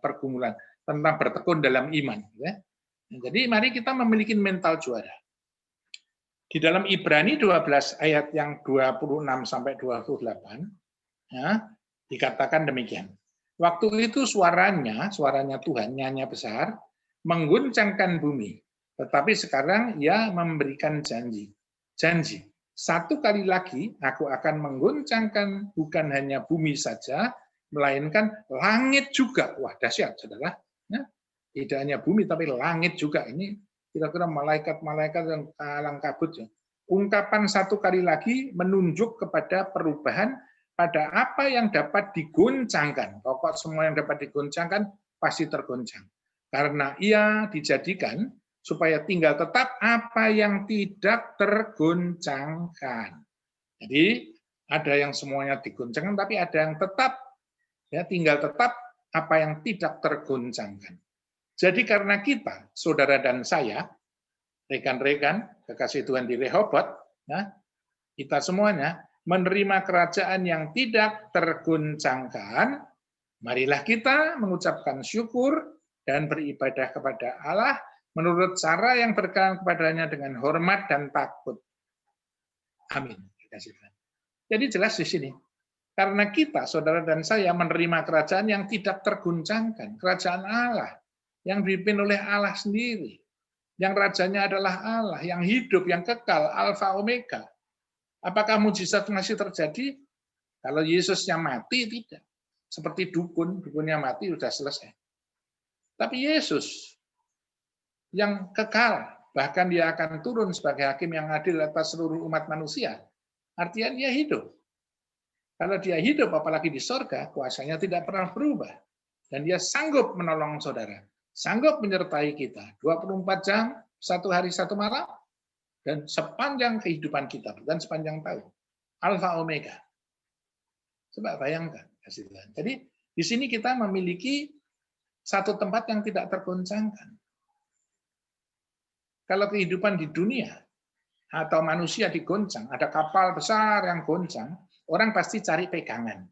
pergumulan, tentang bertekun dalam iman. Ya. Jadi mari kita memiliki mental juara. Di dalam Ibrani 12 ayat yang 26 sampai 28, ya, dikatakan demikian. Waktu itu suaranya Tuhan, nyanyi besar, mengguncangkan bumi. Tetapi sekarang ia memberikan janji. Satu kali lagi aku akan mengguncangkan bukan hanya bumi saja, melainkan langit juga. Wah, dahsyat, saudara. Ya, tidak hanya bumi, tapi langit juga. Ini kira-kira malaikat-malaikat yang kalang kabut. Ya. Ungkapan satu kali lagi menunjuk kepada perubahan pada apa yang dapat digoncangkan. Pokok semua yang dapat digoncangkan pasti tergoncang. Karena ia dijadikan supaya tinggal tetap apa yang tidak tergoncangkan. Jadi ada yang semuanya digoncangkan, tapi ada yang tetap, ya tinggal tetap apa yang tidak tergoncangkan. Jadi karena kita, saudara dan saya, rekan-rekan, kekasih Tuhan di Rehoboth, ya, kita semuanya menerima kerajaan yang tidak tergoncangkan, marilah kita mengucapkan syukur dan beribadah kepada Allah menurut cara yang berkenan kepadanya dengan hormat dan takut. Amin. Jadi jelas di sini. Karena kita, saudara dan saya, menerima kerajaan yang tidak terguncangkan, kerajaan Allah, yang dipimpin oleh Allah sendiri, yang rajanya adalah Allah, yang hidup, yang kekal, Alfa Omega. Apakah mujizat masih terjadi? Kalau Yesusnya mati, tidak. Seperti dukunnya mati, sudah selesai. Tapi Yesus, yang kekal, bahkan dia akan turun sebagai hakim yang adil atas seluruh umat manusia. Artinya dia hidup. Kalau dia hidup, apalagi di sorga, kuasanya tidak pernah berubah. Dan dia sanggup menolong saudara. Sanggup menyertai kita. 24 jam, 1 hari 1 malam, dan sepanjang kehidupan kita, bukan sepanjang tahun. Alfa Omega. Coba bayangkan. Jadi di sini kita memiliki satu tempat yang tidak tergoncangkan. Kalau kehidupan di dunia, atau manusia digoncang, ada kapal besar yang goncang, orang pasti cari pegangan.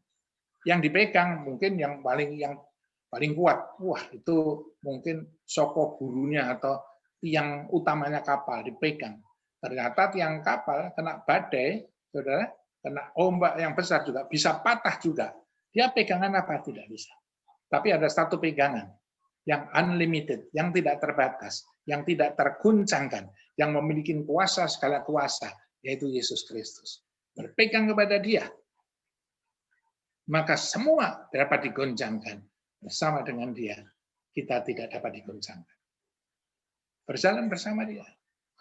Yang dipegang mungkin yang paling kuat. Wah, itu mungkin soko gurunya atau tiang utamanya kapal dipegang. Ternyata tiang kapal kena badai, saudara, kena ombak yang besar juga, bisa patah juga. Dia pegangan apa? Tidak bisa. Tapi ada satu pegangan yang unlimited, yang tidak terbatas, yang tidak terguncangkan, yang memiliki kuasa segala kuasa, yaitu Yesus Kristus. Berpegang kepada Dia, maka semua dapat digoncangkan. Bersama dengan Dia, kita tidak dapat digoncangkan. Berjalan bersama Dia.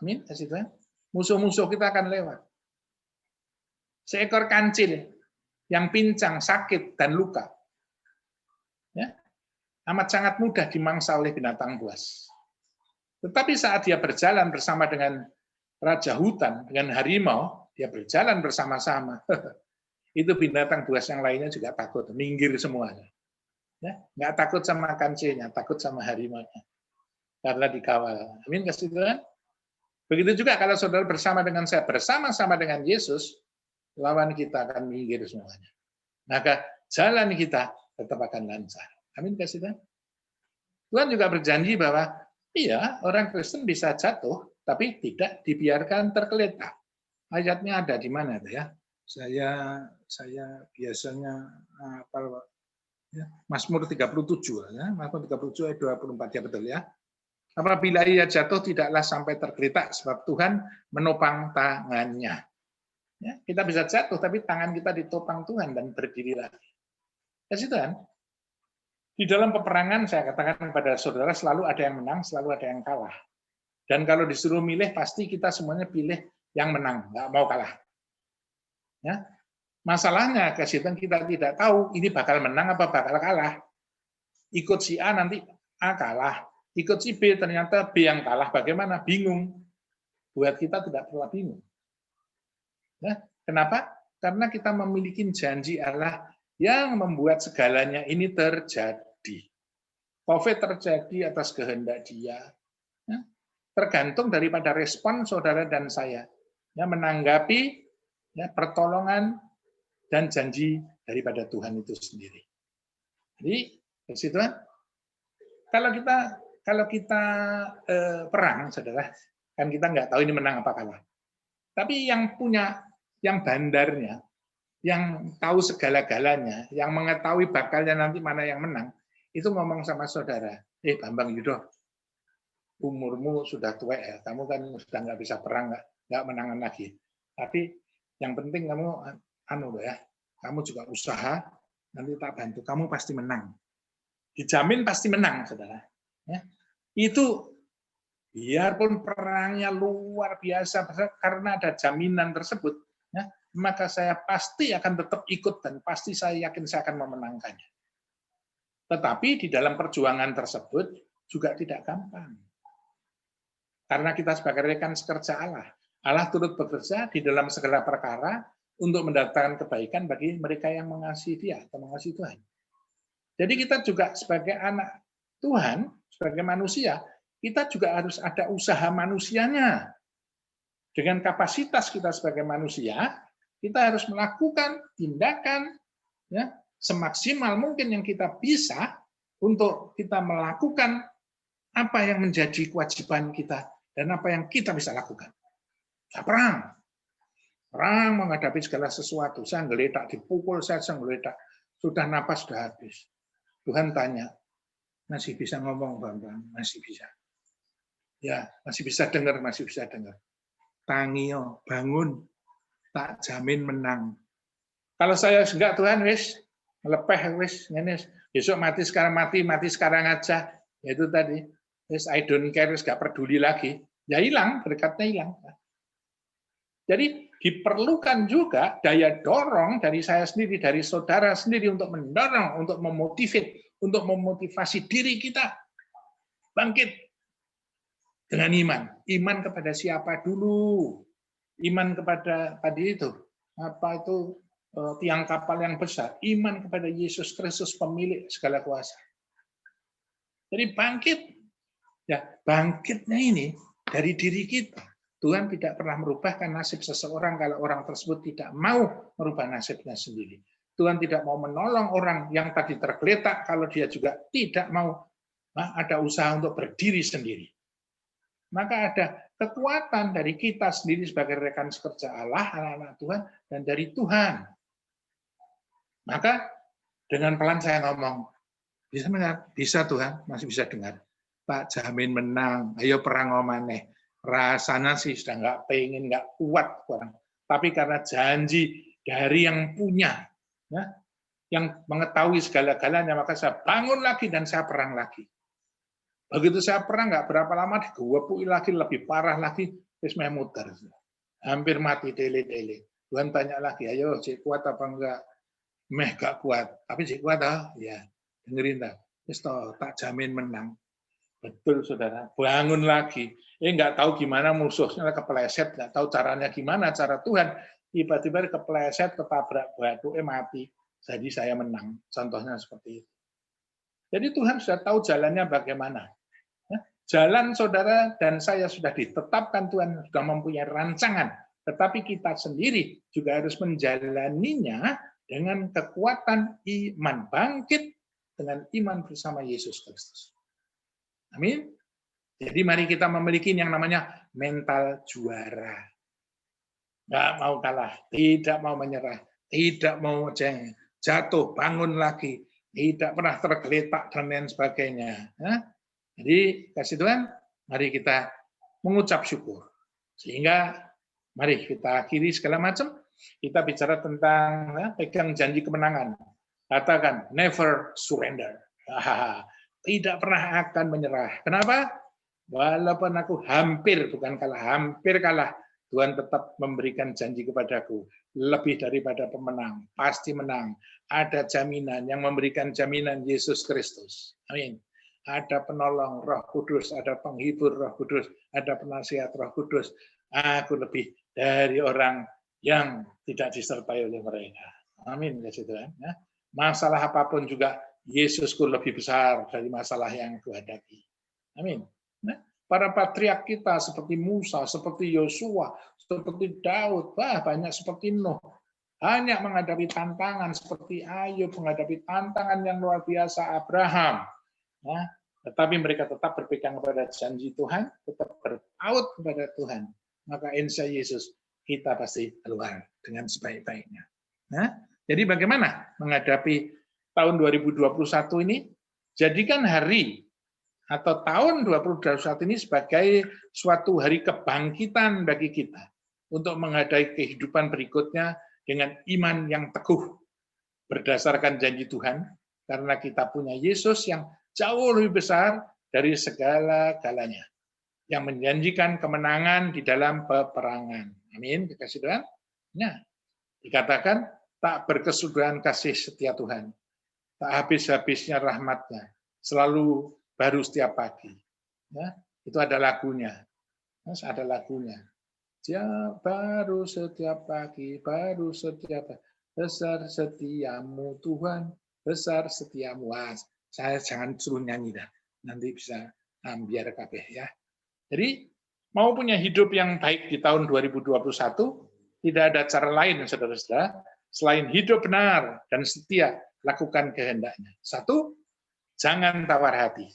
Amin. Kasih Tuhan. Musuh-musuh kita akan lewat. Seekor kancil yang pincang, sakit, dan luka. Ya, amat sangat mudah dimangsa oleh binatang buas. Tetapi saat dia berjalan bersama dengan raja hutan, dengan harimau, dia berjalan bersama-sama. Itu binatang buas yang lainnya juga takut, minggir semuanya. Ya, nggak takut sama kancilnya, takut sama harimau-nya. Karena dikawal. Amin, kasih Tuhan. Begitu juga kalau saudara bersama dengan saya, bersama-sama dengan Yesus, lawan kita akan minggir semuanya. Maka jalan kita tetap akan lancar. Amin, kasih Tuhan. Tuhan juga berjanji bahwa iya, orang Kristen bisa jatuh, tapi tidak dibiarkan tergeletak. Ayatnya ada di mana ya? Saya biasanya apa ya, Mazmur 37 ya, Mazmur 37 ayat 24 ya, betul ya. Apabila ia jatuh tidaklah sampai tergeletak sebab Tuhan menopang tangannya. Ya, kita bisa jatuh tapi tangan kita ditopang Tuhan dan berdiri lagi. Kasih Tuhan. Di dalam peperangan saya katakan kepada saudara selalu ada yang menang, selalu ada yang kalah. Dan kalau disuruh milih pasti kita semuanya pilih yang menang, nggak mau kalah. Ya. Masalahnya kasih Tuhan kita tidak tahu ini bakal menang apa bakal kalah. Ikut si A nanti A kalah. Ikut si B, ternyata B yang kalah. Bagaimana? Bingung. Buat kita tidak perlu bingung. Nah, kenapa? Karena kita memiliki janji Allah yang membuat segalanya ini terjadi. COVID terjadi atas kehendak Dia. Ya, tergantung daripada respon saudara dan saya. Ya, menanggapi ya, pertolongan dan janji daripada Tuhan itu sendiri. Jadi, kasih Tuhan, kalau kita perang, saudara, kan kita nggak tahu ini menang apa kalah. Tapi yang punya, yang bandarnya, yang tahu segala-galanya, yang mengetahui bakalnya nanti mana yang menang, itu ngomong sama saudara, Bambang Yudho, umurmu sudah tua ya, kamu kan sudah nggak bisa perang, nggak menangan lagi. Tapi yang penting kamu, kamu juga usaha, nanti tak bantu, kamu pasti menang. Dijamin pasti menang, saudara. Ya. Itu biarpun perangnya luar biasa karena ada jaminan tersebut, ya, maka saya pasti akan tetap ikut dan pasti saya yakin saya akan memenangkannya. Tetapi di dalam perjuangan tersebut juga tidak gampang. Karena kita sebagai rekan sekerja Allah, Allah turut bekerja di dalam segala perkara untuk mendatangkan kebaikan bagi mereka yang mengasihi Dia atau mengasihi Tuhan. Jadi kita juga sebagai anak Tuhan, sebagai manusia, kita juga harus ada usaha manusianya. Dengan kapasitas kita sebagai manusia, kita harus melakukan tindakan ya, semaksimal mungkin yang kita bisa untuk kita melakukan apa yang menjadi kewajiban kita dan apa yang kita bisa lakukan. Perang perang menghadapi segala sesuatu. Saya geletak, dipukul saya geletak. Sudah napas sudah habis. Tuhan tanya, masih bisa ngomong, Bambang? Masih bisa. Ya, masih bisa dengar, masih bisa dengar. Tangio, bangun, tak jamin menang. Kalau saya enggak, Tuhan, wis lepeh wis ngene. Besok mati sekarang aja. Ya itu tadi. Wis I don't care, wis enggak peduli lagi. Ya hilang, berkatnya hilang. Jadi diperlukan juga daya dorong dari saya sendiri, dari saudara sendiri untuk mendorong, untuk memotivasi diri kita bangkit dengan iman. Iman kepada siapa dulu? Iman kepada tadi itu, apa itu tiang kapal yang besar. Iman kepada Yesus Kristus pemilik segala kuasa. Jadi bangkit. Ya, bangkitnya ini dari diri kita. Tuhan tidak pernah merubahkan nasib seseorang kalau orang tersebut tidak mau merubah nasibnya sendiri. Tuhan tidak mau menolong orang yang tadi tergeletak kalau dia juga tidak mau ada usaha untuk berdiri sendiri. Maka ada kekuatan dari kita sendiri sebagai rekan sekerja Allah, anak-anak Tuhan, dan dari Tuhan. Maka dengan pelan saya ngomong, bisa mendengar? Bisa Tuhan, masih bisa dengar. Pak jamin menang, ayo perang omaneh. Rasanya sih sudah nggak pengen, nggak kuat orang. Tapi karena janji dari yang punya, ya, yang mengetahui segala-galanya, maka saya bangun lagi dan saya perang lagi. Begitu saya perang, nggak berapa lama digewepui lagi, lebih parah lagi, terus saya muter. Hampir mati, tele-tele. Tuhan tanya lagi, ayo cik kuat apa enggak? Meh gak kuat, tapi cik kuat ya dengerin dah. Terus tak jamin menang. Betul saudara, bangun lagi. Nggak tahu gimana musuhnya kepleset, nggak tahu caranya gimana, cara Tuhan. Tiba-tiba kepleset, ketabrak batu, mati. Jadi saya menang. Contohnya seperti itu. Jadi Tuhan sudah tahu jalannya bagaimana. Jalan saudara dan saya sudah ditetapkan, Tuhan sudah mempunyai rancangan. Tetapi kita sendiri juga harus menjalaninya dengan kekuatan iman. Bangkit dengan iman bersama Yesus Kristus. Amin. Jadi mari kita memiliki yang namanya mental juara. Nggak mau kalah, tidak mau menyerah, tidak mau jatuh, bangun lagi, tidak pernah tergeletak dan lain sebagainya. Jadi kasih Tuhan, mari kita mengucap syukur. Sehingga mari kita akhiri segala macam. Kita bicara tentang pegang janji kemenangan. Katakan never surrender. Tidak pernah akan menyerah. Kenapa? Walaupun aku hampir kalah, Tuhan tetap memberikan janji kepadaku. Lebih daripada pemenang, pasti menang. Ada jaminan, yang memberikan jaminan Yesus Kristus. Amin. Ada penolong Roh Kudus, ada penghibur Roh Kudus, ada penasihat Roh Kudus. Aku lebih dari orang yang tidak disertai oleh mereka. Amin. Tuhan. Masalah apapun juga, Yesusku lebih besar dari masalah yang kuhadapi. Amin. Para patriark kita seperti Musa, seperti Yosua, seperti Daud, banyak seperti Nuh, banyak menghadapi tantangan seperti Ayub, menghadapi tantangan yang luar biasa Abraham. Tetapi mereka tetap berpegang kepada janji Tuhan, tetap berpaut kepada Tuhan. Maka insya Yesus kita pasti keluar dengan sebaik-baiknya. Jadi bagaimana menghadapi tahun 2021 ini? Jadikan hari atau tahun 2021 ini sebagai suatu hari kebangkitan bagi kita untuk menghadapi kehidupan berikutnya dengan iman yang teguh berdasarkan janji Tuhan, karena kita punya Yesus yang jauh lebih besar dari segala-galanya, yang menjanjikan kemenangan di dalam peperangan. Amin. Dikasih Tuhan. Nah, dikatakan tak berkesudahan kasih setia Tuhan, tak habis-habisnya rahmatnya, selalu baru setiap pagi. Itu ada lagunya. Ada lagunya. Dia baru setiap pagi, baru setiap pagi. Besar setiamu Tuhan, besar setiamu. Saya jangan suruh nyanyi dah. Nanti bisa biar kabeh ya. Jadi mau punya hidup yang baik di tahun 2021, tidak ada cara lain, saudara-saudara, selain hidup benar dan setia, lakukan kehendaknya. Satu, jangan tawar hati.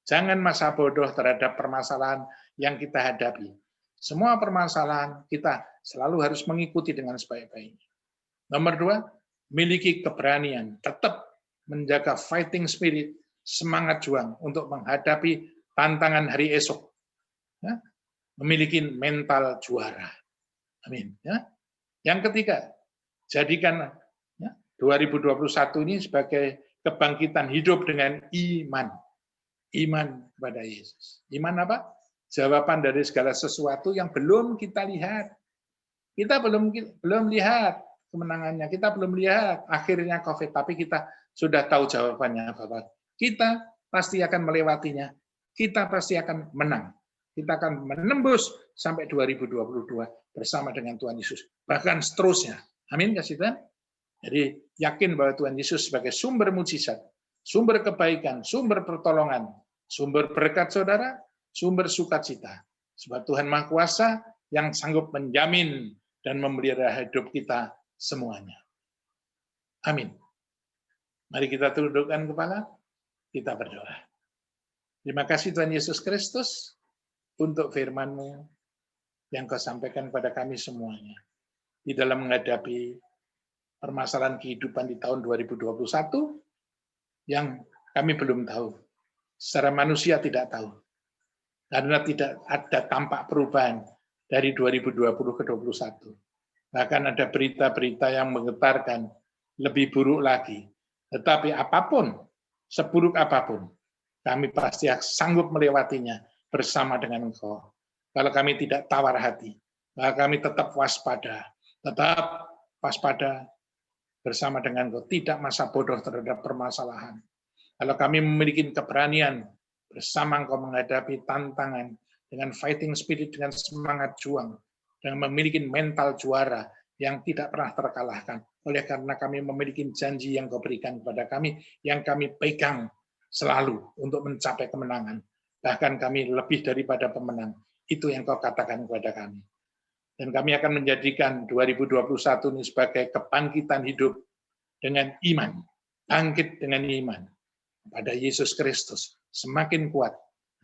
Jangan masa bodoh terhadap permasalahan yang kita hadapi. Semua permasalahan kita Selalu harus mengikuti dengan sebaik-baiknya. Nomor 2, miliki keberanian. Tetap menjaga fighting spirit, semangat juang untuk menghadapi tantangan hari esok. Ya, memiliki mental juara. Amin. Ya. Yang ketiga, jadikan 2021 ini sebagai kebangkitan hidup dengan iman. Iman kepada Yesus. Iman apa? Jawaban dari segala sesuatu yang belum kita lihat. Kita belum lihat kemenangannya, kita belum lihat akhirnya COVID, tapi kita sudah tahu jawabannya, Bapak. Kita pasti akan melewatinya, kita pasti akan menang. Kita akan menembus sampai 2022 bersama dengan Tuhan Yesus. Bahkan seterusnya. Amin, kasih Tuhan. Jadi yakin bahwa Tuhan Yesus sebagai sumber mujizat, sumber kebaikan, sumber pertolongan, sumber berkat saudara, sumber sukacita. Sebab Tuhan Maha Kuasa yang sanggup menjamin dan memelihara hidup kita semuanya. Amin. Mari kita tundukkan kepala, kita berdoa. Terima kasih Tuhan Yesus Kristus untuk firman-Mu yang Kau sampaikan kepada kami semuanya. Di dalam menghadapi permasalahan kehidupan di tahun 2021 yang kami belum tahu. Secara manusia tidak tahu. Karena tidak ada tampak perubahan dari 2020 ke 2021. Bahkan ada berita-berita yang menggetarkan lebih buruk lagi. Tetapi apapun, seburuk apapun, kami pasti sanggup melewatinya bersama dengan Engkau. Kalau kami tidak tawar hati, maka kami tetap waspada bersama dengan Engkau, tidak masa bodoh terhadap permasalahan. Kalau kami memiliki keberanian bersama Engkau menghadapi tantangan dengan fighting spirit, dengan semangat juang, dan memiliki mental juara yang tidak pernah terkalahkan. Oleh karena kami memiliki janji yang Kau berikan kepada kami, yang kami pegang selalu untuk mencapai kemenangan. Bahkan kami lebih daripada pemenang. Itu yang Kau katakan kepada kami. Dan kami akan menjadikan 2021 ini sebagai kebangkitan hidup dengan iman. Bangkit dengan iman pada Yesus Kristus. Semakin kuat.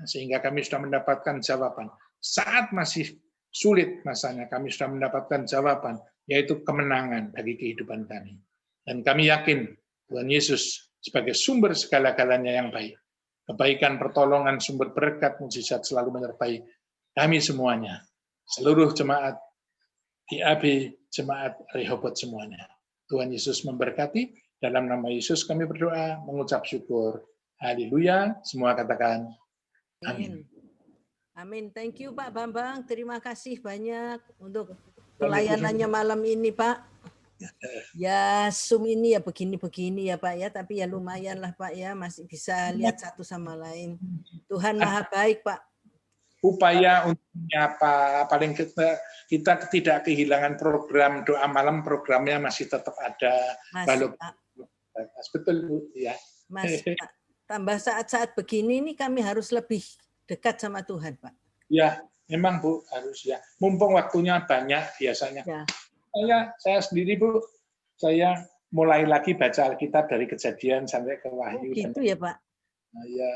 Sehingga kami sudah mendapatkan jawaban. Saat masih sulit masanya, kami sudah mendapatkan jawaban, yaitu kemenangan bagi kehidupan kami. Dan kami yakin Tuhan Yesus sebagai sumber segala-galanya yang baik. Kebaikan, pertolongan, sumber berkat, mujizat selalu menyertai kami semuanya. Seluruh jemaat IAB, jemaat Rehoboth semuanya. Tuhan Yesus memberkati. Dalam nama Yesus kami berdoa, mengucap syukur. Haleluya. Semua katakan amin. Amin. Thank you Pak Bambang. Terima kasih banyak untuk pelayanannya malam ini Pak. Ya Zoom ini ya begini-begini ya Pak ya. Tapi ya lumayan lah Pak ya. Masih bisa lihat satu sama lain. Tuhan Maha baik Pak. Upaya untuk menyapa, paling kita tidak kehilangan program doa malam, programnya masih tetap ada. Betul Bu ya. Mas Pak, tambah saat-saat begini ini kami harus lebih dekat sama Tuhan Pak. Ya, memang Bu harus ya. Mumpung waktunya banyak biasanya. Ya. Saya sendiri Bu, saya mulai lagi baca Alkitab dari Kejadian sampai ke Wahyu. Gitu ya Pak. Nah, ya.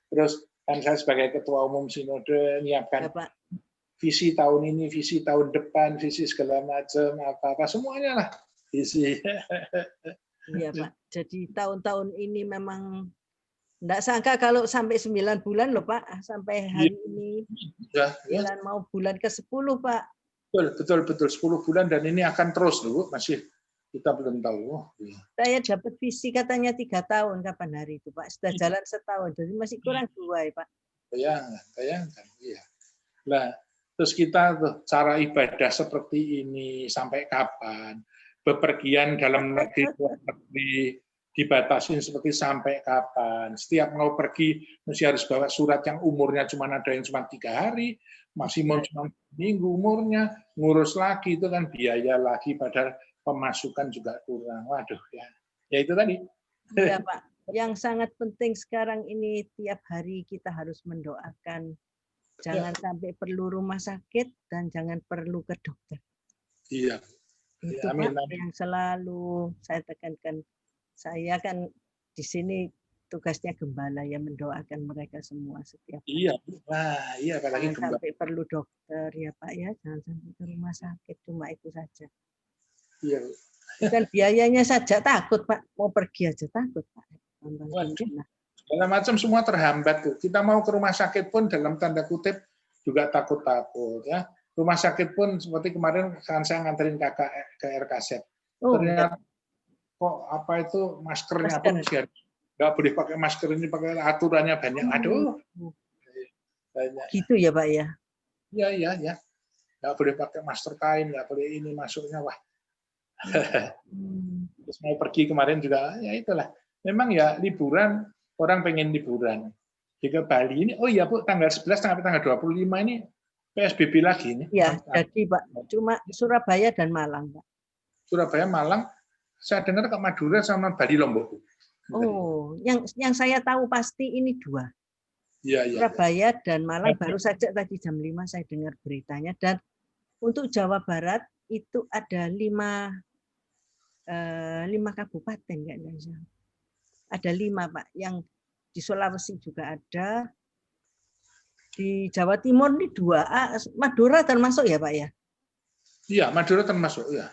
Terus kan saya sebagai ketua umum sinode menyiapkan ya, visi tahun ini, visi tahun depan, visi segala macam apa semuanya lah visi. Iya Pak. Jadi tahun-tahun ini memang enggak sangka kalau sampai 9 bulan loh Pak, sampai hari ini. Ya. Mau bulan ke-10 Pak. Betul 10 bulan dan ini akan terus loh, masih kita belum tahu. Saya dapat visi katanya 3 tahun, kapan hari itu Pak? Sudah jalan setahun, jadi masih kurang 2 ya Pak. Bayangkan, iya. Nah, terus kita cara ibadah seperti ini sampai kapan? Bepergian dalam negeri dibatasin seperti sampai kapan? Setiap mau pergi mesti harus bawa surat yang umurnya ada yang cuma 3 hari, maksimum cuma minggu umurnya, ngurus lagi itu kan biaya lagi, padahal pemasukan juga kurang. Waduh ya. Ya itu tadi. Iya Pak. Yang sangat penting sekarang ini tiap hari kita harus mendoakan jangan sampai perlu rumah sakit dan jangan perlu ke dokter. Iya. Itu ya, amin, Pak, yang selalu saya tekankan. Saya kan di sini tugasnya gembala ya mendoakan mereka semua setiap Iya, wah, iya apalagi jangan sampai perlu dokter ya Pak ya, jangan sampai ke rumah sakit, cuma itu saja. Iya. Dan biayanya saja takut Pak, mau pergi aja takut Pak. Waduh, segala macam semua terhambat tuh. Kita mau ke rumah sakit pun dalam tanda kutip juga takut-takut ya. Rumah sakit pun seperti kemarin kan saya nganterin kakak ke RKZ. Ternyata kok apa itu maskernya pun nggak boleh pakai masker, ini pakai aturannya banyak. Aduh, banyak. Gitu ya Pak ya? Iya. Nggak boleh pakai masker kain, nggak boleh ini masuknya, wah. Terus mau pergi kemarin juga, ya itulah. Memang ya liburan, orang pengen liburan. Jika Bali ini, oh iya Bu, tanggal 11 sampai tanggal 25 ini PSBB lagi ini. Ya, jadi Pak, cuma Surabaya dan Malang Pak. Surabaya, Malang, saya dengar ke Madura sama Bali, Lombok. Oh, yang saya tahu pasti ini 2. Iya. Surabaya dan Malang baru saja tadi jam 5 saya dengar beritanya. Dan untuk Jawa Barat itu ada 5 kabupaten kayaknya. Ada 5 Pak. Yang di Sulawesi juga ada. Di Jawa Timur ini 2. Madura termasuk ya Pak ya? Iya, Madura termasuk ya.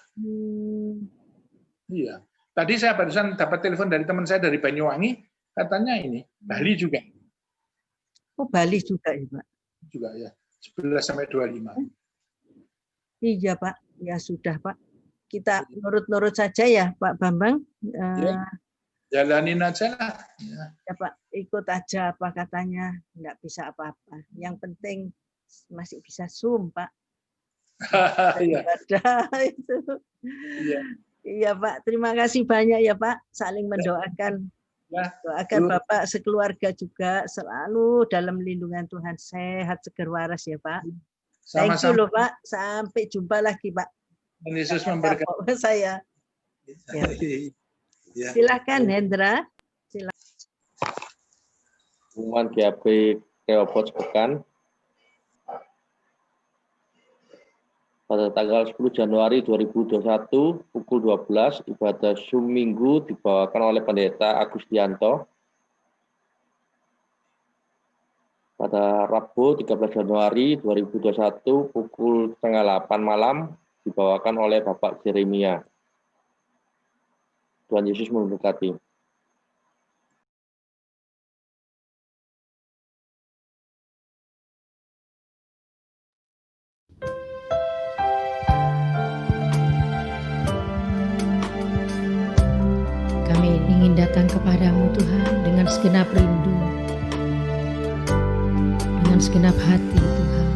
Iya. Tadi saya barusan dapat telepon dari teman saya dari Banyuwangi, katanya ini Bali juga. Oh, Bali juga ya, Pak? Juga ya. 11 sampai 25. Iya, Pak. Ya sudah, Pak. Kita nurut-nurut saja ya, Pak Bambang. Ya, jalanin aja lah. Ya, Pak. Ikut aja apa katanya. Nggak bisa apa-apa. Yang penting masih bisa Zoom, Pak. Iya. Itu. Iya. Iya Pak, terima kasih banyak ya Pak, saling mendoakan. Doakan Bapak sekeluarga juga selalu dalam lindungan Tuhan, sehat seger waras ya Pak. Thank you loh Pak, sampai jumpa lagi Pak. Yesus memberkati saya. Ya. Silakan Hendra. Silakan. Pengumuman GAP Kreopot Pekan. Pada tanggal 10 Januari 2021 pukul 12 ibadah Zoom Minggu dibawakan oleh Pendeta Agustianto. Pada Rabu 13 Januari 2021 pukul 7:30 malam dibawakan oleh Bapak Jeremia. Tuhan Yesus memberkati. Datang kepadamu Tuhan dengan segenap rindu, dengan segenap hati Tuhan.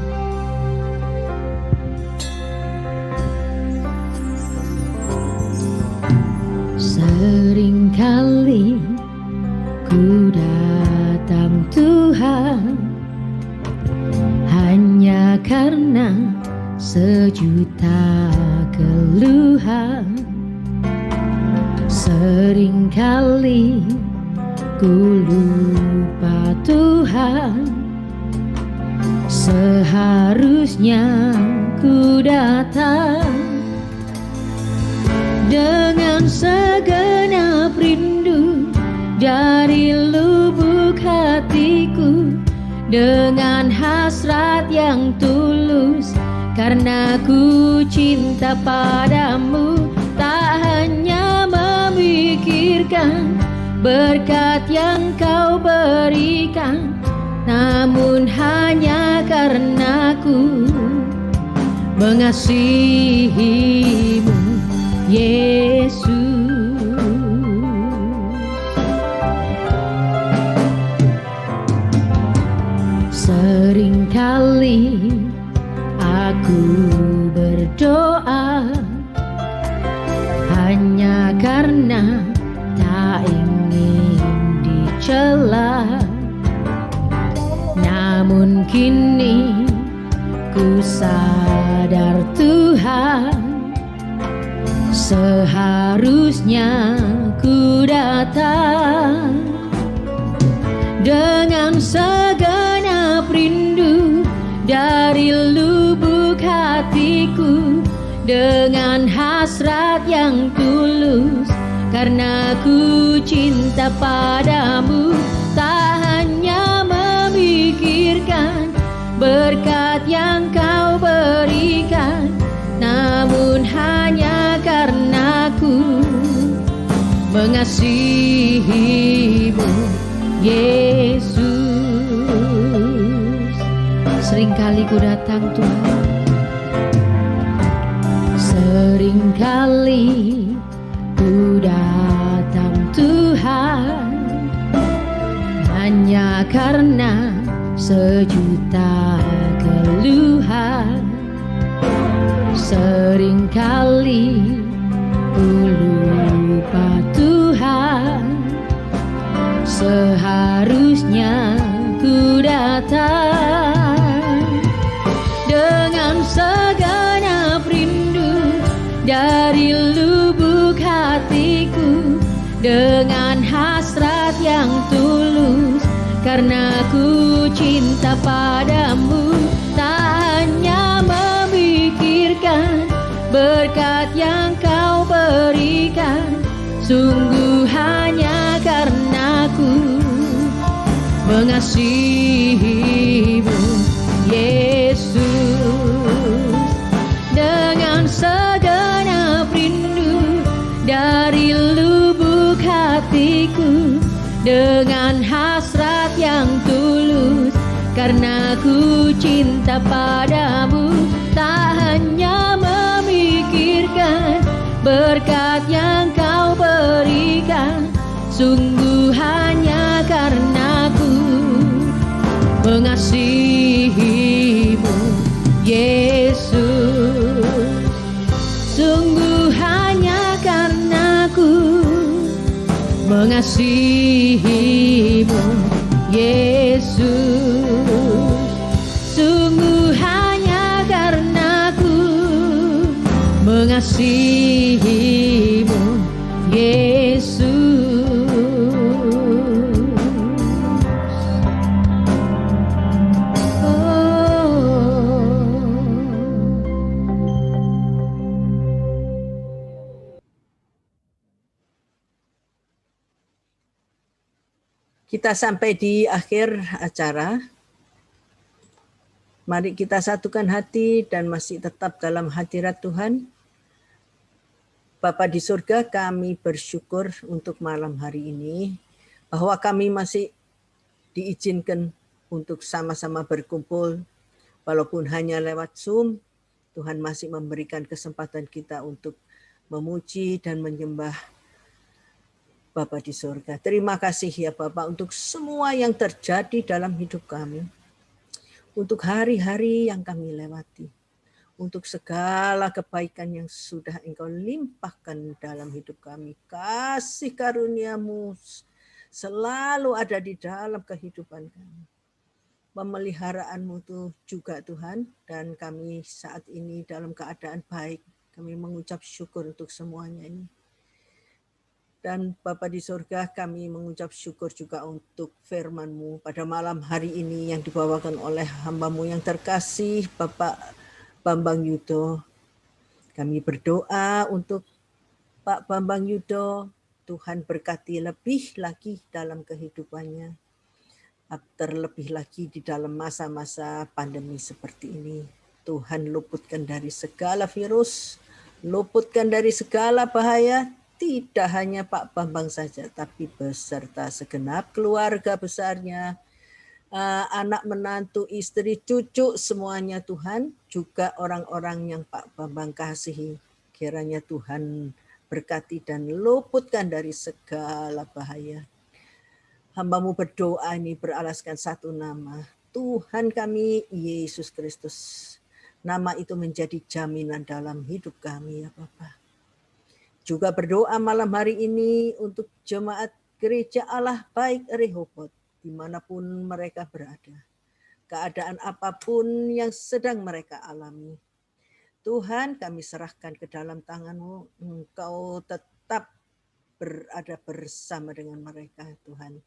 Seringkali ku datang Tuhan hanya karena sejuta keluhan. Seringkali ku lupa Tuhan, seharusnya ku datang dengan segenap rindu dari lubuk hatiku, dengan hasrat yang tulus karena ku cinta padamu. Tak hanya memikirkan berkat yang kau berikan, namun hanya karena ku mengasihimu Yesus. Seringkali aku berdoa hanya karena tak ingin dicela, namun kini ku sadar Tuhan, seharusnya ku datang dengan segenap rindu dari lubuk hatiku, dengan hasrat yang tulus karena ku cinta padamu. Tak hanya memikirkan berkat yang kau berikan, namun hanya karena ku mengasihimu, Yesus. Seringkali ku datang Tuhan, seringkali ku datang Tuhan, hanya karena sejuta keluhan. Seringkali ku lupa Tuhan, seharusnya ku datang dengan segenap rindu dari lubuk hatiku, dengan hasrat yang tulus, karena ku cinta padamu. Tak hanya memikirkan berkat yang kau berikan, sungguh hanya karena ku mengasihimu, Yesus. Dengan segenap rindu dari lubuk hatiku, dengan hasrat yang tulus, karena ku cinta padamu. Tak hanya memikirkan berkat yang kau berikan, sungguh hanya karena ku mengasihimu, Yesus. Sungguh hanya karena ku mengasihimu, Yesus. Sungguh hanya karena ku mengasihimu, Yesus. Kita sampai di akhir acara. Mari kita satukan hati dan masih tetap dalam hadirat Tuhan. Bapa di surga, kami bersyukur untuk malam hari ini bahwa kami masih diizinkan untuk sama-sama berkumpul walaupun hanya lewat Zoom. Tuhan masih memberikan kesempatan kita untuk memuji dan menyembah Bapa di surga. Terima kasih ya Bapa untuk semua yang terjadi dalam hidup kami. Untuk hari-hari yang kami lewati. Untuk segala kebaikan yang sudah Engkau limpahkan dalam hidup kami. Kasih karunia-Mu selalu ada di dalam kehidupan kami. Pemeliharaanmu tuh juga Tuhan, dan kami saat ini dalam keadaan baik. Kami mengucap syukur untuk semuanya ini. Dan Bapa di surga, kami mengucap syukur juga untuk firman-Mu pada malam hari ini yang dibawakan oleh hamba-Mu yang terkasih, Bapak Bambang Yudo. Kami berdoa untuk Pak Bambang Yudo, Tuhan berkati lebih lagi dalam kehidupannya, terlebih lagi di dalam masa-masa pandemi seperti ini. Tuhan luputkan dari segala virus, luputkan dari segala bahaya, tidak hanya Pak Bambang saja, tapi beserta segenap keluarga besarnya, anak menantu, istri, cucu, semuanya Tuhan, juga orang-orang yang Pak Bambang kasihi. Kiranya Tuhan berkati dan luputkan dari segala bahaya. Hamba-Mu berdoa ini beralaskan satu nama, Tuhan kami Yesus Kristus. Nama itu menjadi jaminan dalam hidup kami ya Bapak. Juga berdoa malam hari ini untuk jemaat Gereja Allah Baik Rehoboth, dimanapun mereka berada. Keadaan apapun yang sedang mereka alami. Tuhan, kami serahkan ke dalam tangan-Mu, Engkau tetap berada bersama dengan mereka Tuhan.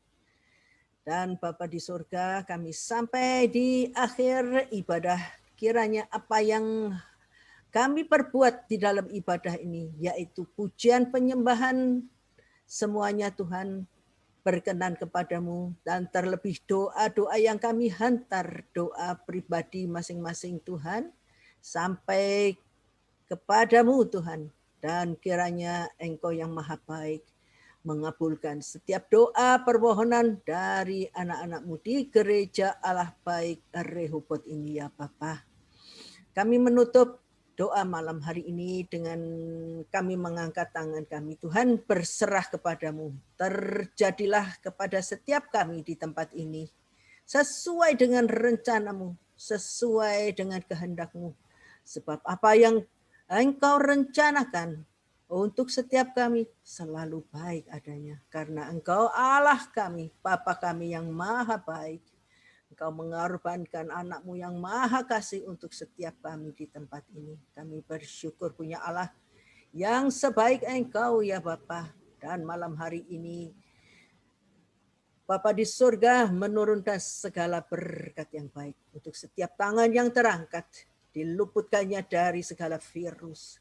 Dan Bapa di surga, kami sampai di akhir ibadah. Kiranya apa yang kami perbuat di dalam ibadah ini, yaitu pujian penyembahan semuanya Tuhan berkenan kepadamu, dan terlebih doa-doa yang kami hantar, doa pribadi masing-masing Tuhan, sampai kepadamu Tuhan, dan kiranya Engkau yang maha baik mengabulkan setiap doa permohonan dari anak-anak-mu di gereja Allah Baik Rehoboth ini ya Bapa. Kami menutup doa malam hari ini dengan kami mengangkat tangan kami. Tuhan, berserah kepadamu. Terjadilah kepada setiap kami di tempat ini sesuai dengan rencanamu, sesuai dengan kehendakmu. Sebab apa yang Engkau rencanakan untuk setiap kami selalu baik adanya. Karena Engkau Allah kami, Bapa kami yang maha baik. Engkau mengorbankan anak-Mu yang maha kasih untuk setiap kami di tempat ini. Kami bersyukur punya Allah yang sebaik Engkau ya Bapa. Dan malam hari ini Bapa di surga menurunkan segala berkat yang baik untuk setiap tangan yang terangkat. Diluputkannya dari segala virus.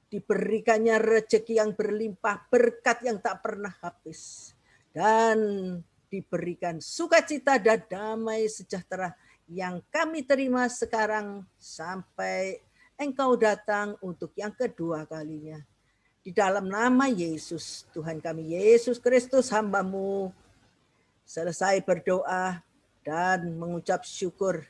Diberikannya rezeki yang berlimpah, berkat yang tak pernah habis. Dan diberikan sukacita dan damai sejahtera yang kami terima sekarang sampai Engkau datang untuk yang kedua kalinya. Di dalam nama Yesus, Tuhan kami Yesus Kristus hamba-Mu, selesai berdoa dan mengucap syukur.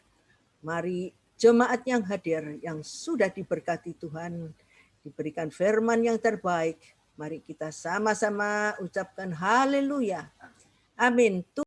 Mari jemaat yang hadir, yang sudah diberkati Tuhan, diberikan firman yang terbaik. Mari kita sama-sama ucapkan haleluya. Amin.